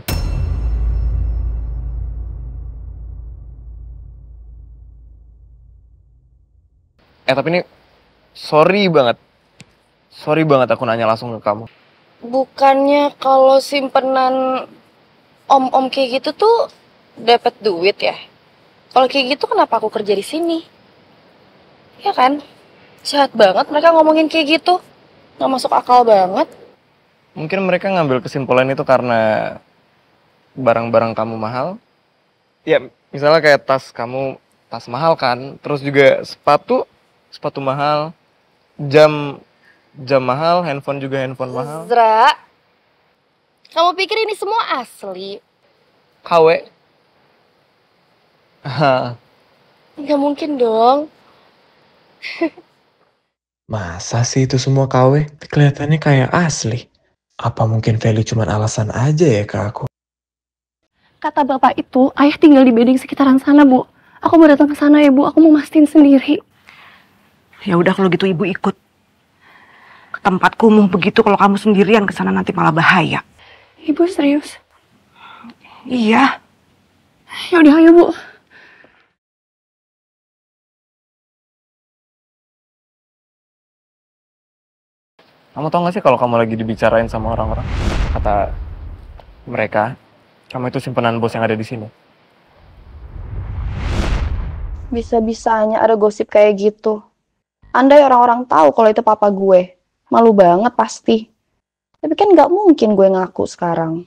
Tapi ini sorry banget aku nanya langsung ke kamu. Bukannya kalau simpenan om-om kayak gitu tuh dapat duit ya? Kalau kayak gitu kenapa aku kerja di sini? Ya kan? Jahat banget mereka ngomongin kayak gitu. Nggak masuk akal banget. Mungkin mereka ngambil kesimpulan itu karena barang-barang kamu mahal. Ya, misalnya kayak tas kamu, tas mahal kan. Terus juga sepatu mahal. Jam mahal, handphone juga handphone mahal. Zra, kamu pikir ini semua asli? KW. Nggak mungkin dong. Masa sih itu semua KW? Kelihatannya kayak asli. Apa mungkin Feli cuma alasan aja ya ke aku? Kata bapak itu, ayah tinggal di bedeng sekitaran sana, Bu. Aku mau datang ke sana ya, Bu. Aku mau mastiin sendiri. Ya udah kalau gitu ibu ikut. Ke tempat kumuh begitu kalau kamu sendirian ke sana nanti malah bahaya. Ibu serius? Iya. Ya udah ayo, Bu. Kamu tau gak sih kalau kamu lagi dibicarain sama orang-orang? Kata mereka, kamu itu simpenan bos yang ada di sini. Bisa-bisanya ada gosip kayak gitu. Andai orang-orang tahu kalau itu papa gue, malu banget pasti. Tapi kan nggak mungkin gue ngaku sekarang.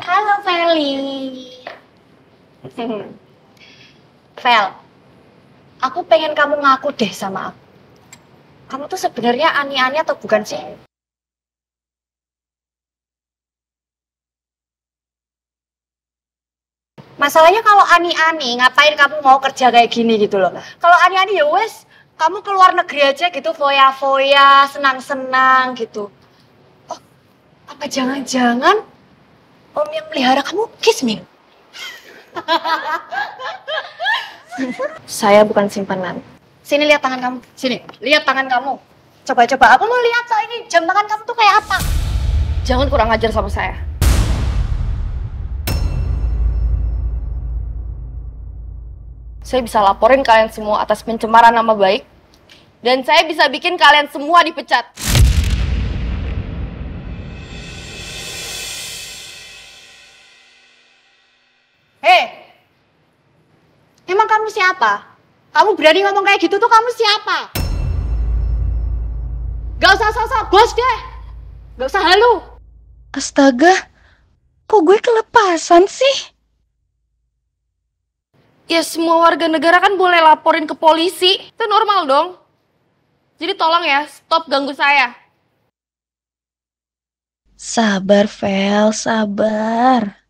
Halo Feli. Fel, aku pengen kamu ngaku deh sama aku. Kamu tuh sebenarnya Ani-Ani atau bukan sih? Masalahnya kalau Ani-Ani, ngapain kamu mau kerja kayak gini gitu loh. Kalau Ani-Ani ya wes, kamu keluar negeri aja gitu, foya-foya, senang-senang gitu. Oh, apa jangan-jangan Om yang melihara kamu Kismin? Saya bukan simpanan. Sini lihat tangan kamu. Sini, lihat tangan kamu. Coba-coba, aku mau lihat kok ini jam tangan kamu tuh kayak apa. Jangan kurang ajar sama saya. Saya bisa laporin kalian semua atas pencemaran nama baik. Dan saya bisa bikin kalian semua dipecat. Hei! Emang kamu siapa? Kamu berani ngomong kayak gitu tuh kamu siapa? Gak usah sok-sok bos deh. Gak usah halu. Astaga, kok gue kelepasan sih? Ya semua warga negara kan boleh laporin ke polisi. Itu normal dong. Jadi tolong ya, stop ganggu saya. Sabar, Vel, sabar.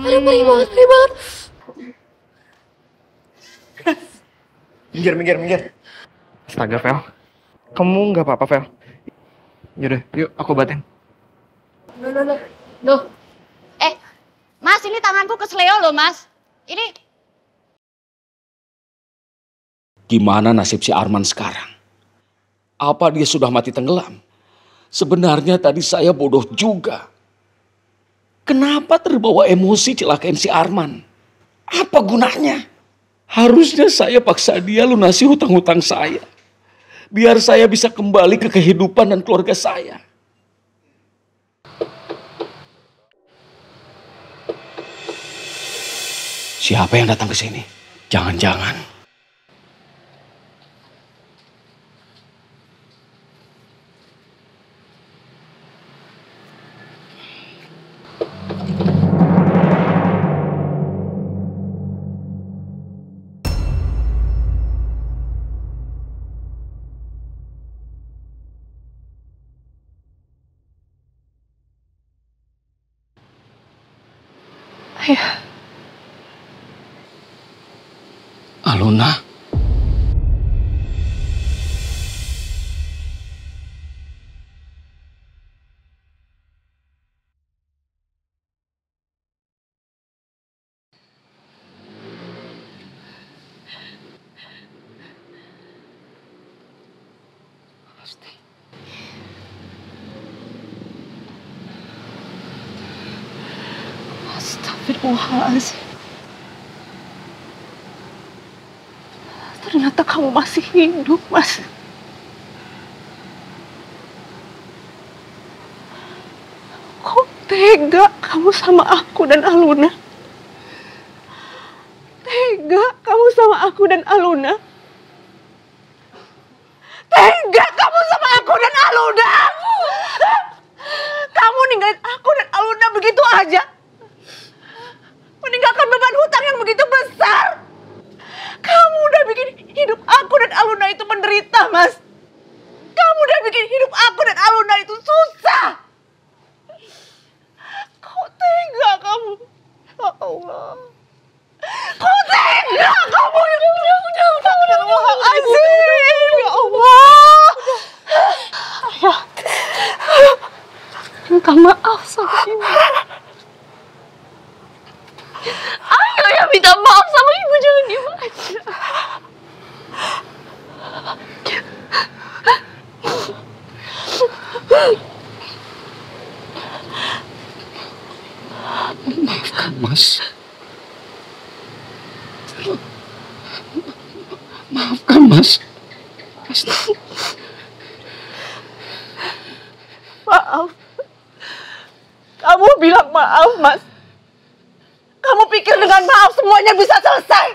Aduh, perih banget, perih banget. Minggir. Astaga, Vel. Kamu nggak apa-apa, Vel? Yaudah, yuk aku obatin. Duh. Mas, ini tanganku kesleo loh, Mas. Ini. Gimana nasib si Arman sekarang? Apa dia sudah mati tenggelam? Sebenarnya tadi saya bodoh juga. Kenapa terbawa emosi celakain si Arman? Apa gunanya? Harusnya saya paksa dia lunasi hutang-hutang saya. Biar saya bisa kembali ke kehidupan dan keluarga saya. Siapa yang datang ke sini? Jangan-jangan. Ayah. Aluna. Astagfirullahaladzim. Ternyata kamu masih hidup, Mas. Kok tega kamu sama aku dan Aluna? Tega kamu sama aku dan Aluna? Tega kamu sama aku dan Aluna? Kamu ninggalin aku dan Aluna begitu aja? Meninggalkan beban hutang yang begitu besar? Kamu udah bikin hidup aku dan Aluna itu menderita, Mas. Kamu udah bikin hidup aku dan Aluna itu susah. Kok tega kamu? Ya Allah. Kok tega kamu? Udah. Azim, ya Allah. Ayah. Minta maaf sama ibu. Ayo ya minta maaf sama ibu, jangan diem aja. Maafkan Mas. Maafkan Mas. Maaf. Kamu bilang maaf, Mas. Kamu pikir dengan maaf semuanya bisa selesai?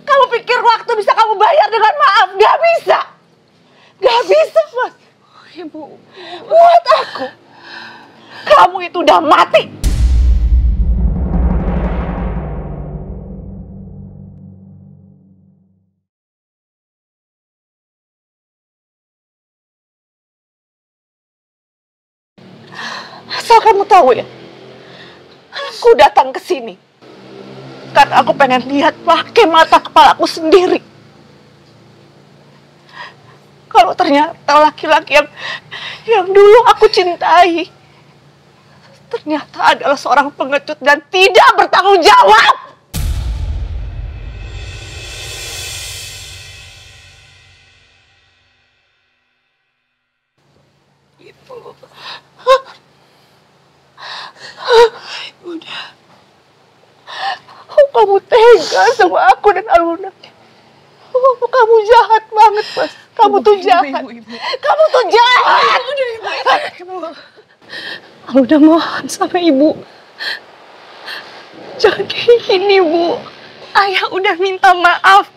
Kamu pikir waktu bisa kamu bayar dengan maaf? Gak bisa. Gak bisa, Mas. Ibu, buat aku, kamu itu udah mati. Asal kamu tahu ya, aku datang ke sini karena aku pengen lihat pakai mata kepalaku sendiri. Kalau ternyata laki-laki yang dulu aku cintai ternyata adalah seorang pengecut dan tidak bertanggung jawab. Ibu. Ibu, kamu tega sama aku dan Aluna. Oh, kamu jahat banget, Mas. Kamu tuh jahat. Kamu tuh jahat. Ibu. Aluna mohon sama Ibu. Jangan kayak gini, Bu. Ayah udah minta maaf.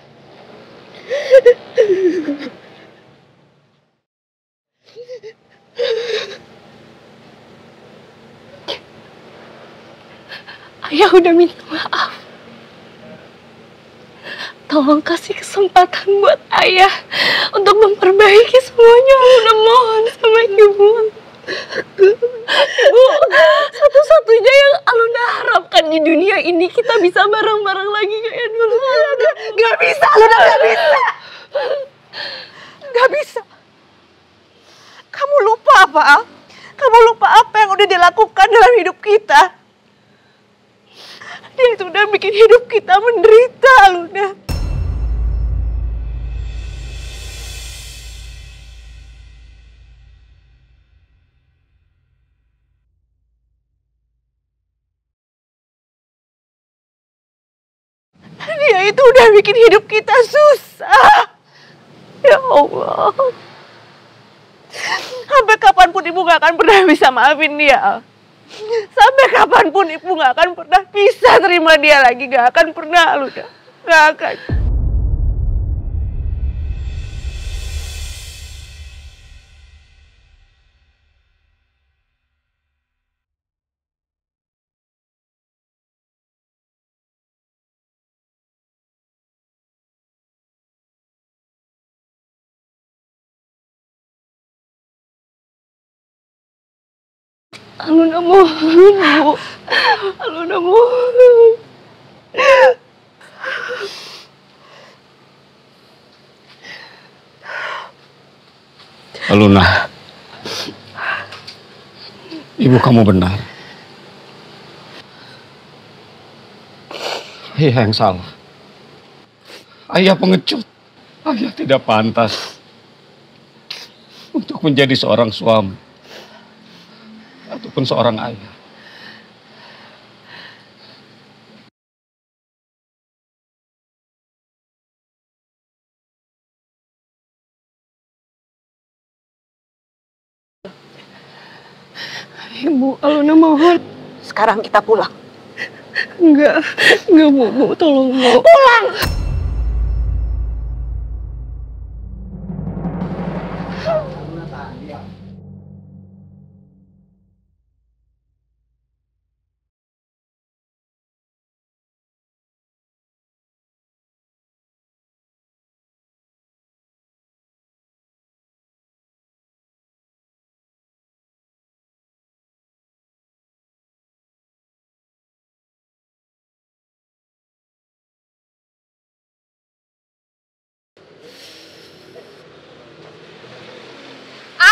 Ayah udah minta maaf. Tolong kasih kesempatan buat Ayah untuk memperbaiki semuanya. Udah mohon sama Ibu. Ibu, satu-satunya yang Aluna harapkan di dunia ini kita bisa bareng-bareng lagi kayak dulu. Gak bisa, Aluna, gak bisa. Gak bisa. Kamu lupa apa, Al? Kamu lupa apa yang udah dilakukan dalam hidup kita? Dia sudah bikin hidup kita menderita, Aluna. Dia itu udah bikin hidup kita susah. Ya Allah. Sampai kapanpun Ibu gak akan pernah bisa maafin dia. Sampai kapanpun Ibu gak akan pernah bisa terima dia lagi. Gak akan pernah, Aluna. Gak akan. Aluna mohon, Bu. Aluna mohon. Aluna, Ibu kamu benar. Ayah yang salah. Ayah pengecut. Ayah tidak pantas untuk menjadi seorang suami ataupun seorang ayah. Ibu, Aluna mohon. Sekarang kita pulang. Enggak, Bu, tolong, Bu. Pulang!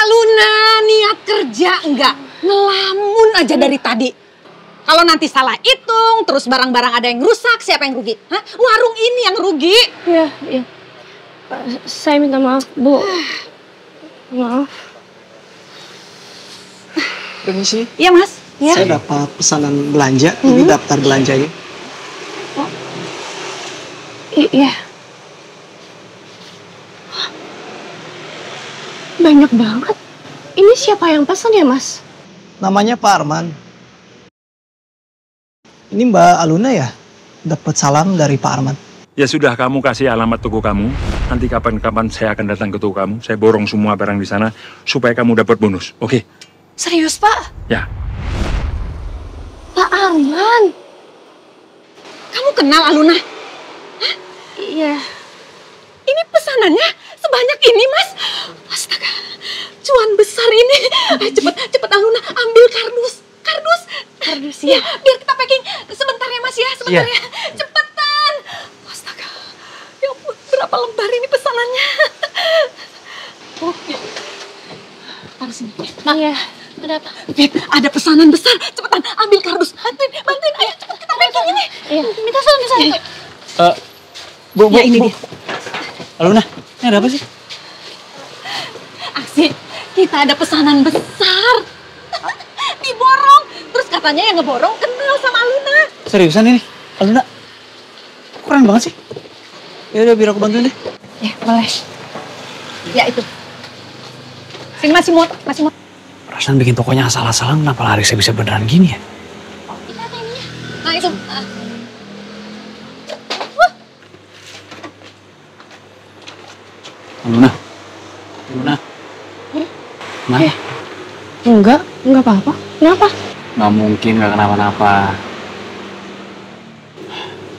Aluna niat kerja enggak? Ngelamun aja dari tadi. Kalau nanti salah hitung, terus barang-barang ada yang rusak, siapa yang rugi? Hah? Warung ini yang rugi. Iya, iya. Saya minta maaf, Bu. Maaf. Permisi. Iya, Mas. Ya. Saya dapat pesanan belanja, ini daftar belanjanya. Iya. Banyak banget. Ini siapa yang pesan ya, Mas? Namanya Pak Arman. Ini Mbak Aluna ya? Dapat salam dari Pak Arman. Ya sudah, kamu kasih alamat toko kamu. Nanti kapan-kapan saya akan datang ke toko kamu. Saya borong semua barang di sana supaya kamu dapat bonus. Oke? Serius, Pak? Ya. Pak Arman. Kamu kenal Aluna? Hah? Iya. Ini pesanannya sebanyak ini, Mas. Astaga, cuan besar ini. Cepet Aluna, ambil kardus. Kardus ya. Biar kita packing sebentar ya, Mas ya, sebentar ya. Cepetan. Astaga, ya ampun, berapa lembar ini pesanannya? Oke. Taruh sini. Iya. Ada apa? Fit, ada pesanan besar. Cepetan, ambil kardus. Bantuin, ayo cepet kita packing ini. Iya. Minta sana. Bu, Ya, ini Bu. dia. Aluna, ini ada apa sih? Aksi, kita ada pesanan besar. Diborong. Terus katanya yang ngeborong kenal sama Aluna. Seriusan ini? Aluna? Keren banget sih. Ya udah, biar aku bantuin deh. Ya, boleh. Ya, itu. Sini masih muat. Perasaan bikin tokonya asal-asalan, kenapa larisnya bisa beneran gini ya? Nah, itu. Aluna. Kenapa? Enggak apa-apa. Kenapa? Nggak mungkin, nggak kenapa-napa.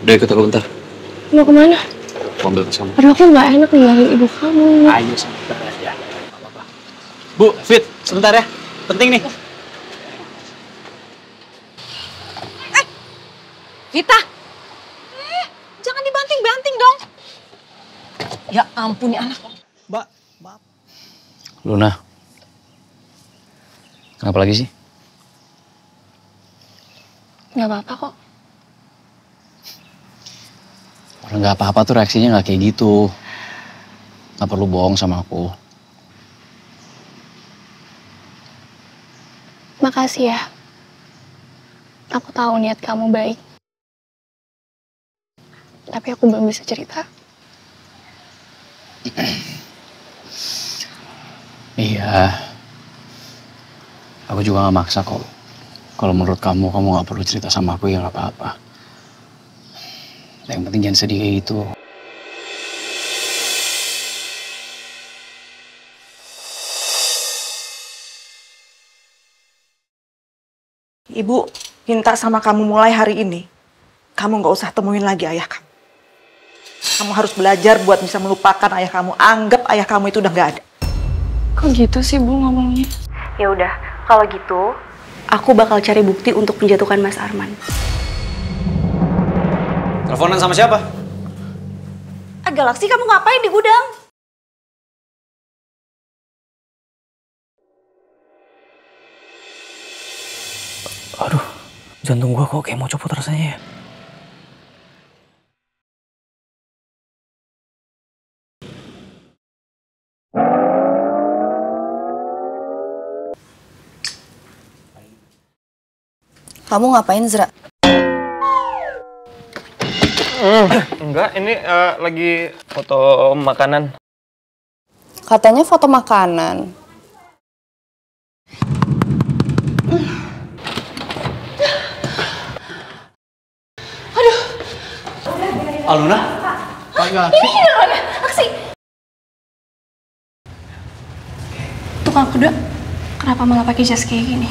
Udah ikut aku bentar. Mau kemana? Aku ambil ke sana. Aduh, aku nggak enak ninggalin ibu kamu. Ayo sebentar aja. Bu, Fit, sebentar ya. Penting nih. Vita. Jangan dibanting-banting dong. Ya ampun, nih anak. Mbak. Luna. Kenapa lagi sih? Nggak apa-apa kok. Kalau nggak apa-apa tuh reaksinya nggak kayak gitu. Nggak perlu bohong sama aku. Makasih ya. Aku tahu niat kamu baik. Tapi aku belum bisa cerita. Iya. Aku juga nggak maksa kok. Kalau menurut kamu nggak perlu cerita sama aku ya nggak apa-apa. Yang penting jangan sedih kayak gitu. Ibu minta sama kamu mulai hari ini, kamu nggak usah temuin lagi ayah kamu. Kamu harus belajar buat bisa melupakan ayah kamu. Anggap ayah kamu itu udah nggak ada. Kok gitu sih Bu ngomongnya? Ya udah, kalau gitu aku bakal cari bukti untuk menjatuhkan Mas Arman. Teleponan sama siapa? Galaksi, kamu ngapain di gudang? Aduh, jantung gua kok kayak mau copot rasanya ya. Kamu ngapain, Zra? Enggak, ini lagi foto makanan. Katanya foto makanan. Aluna? Ini Aluna, aksi. Tukang kuda, kenapa malah pakai jas kayak gini?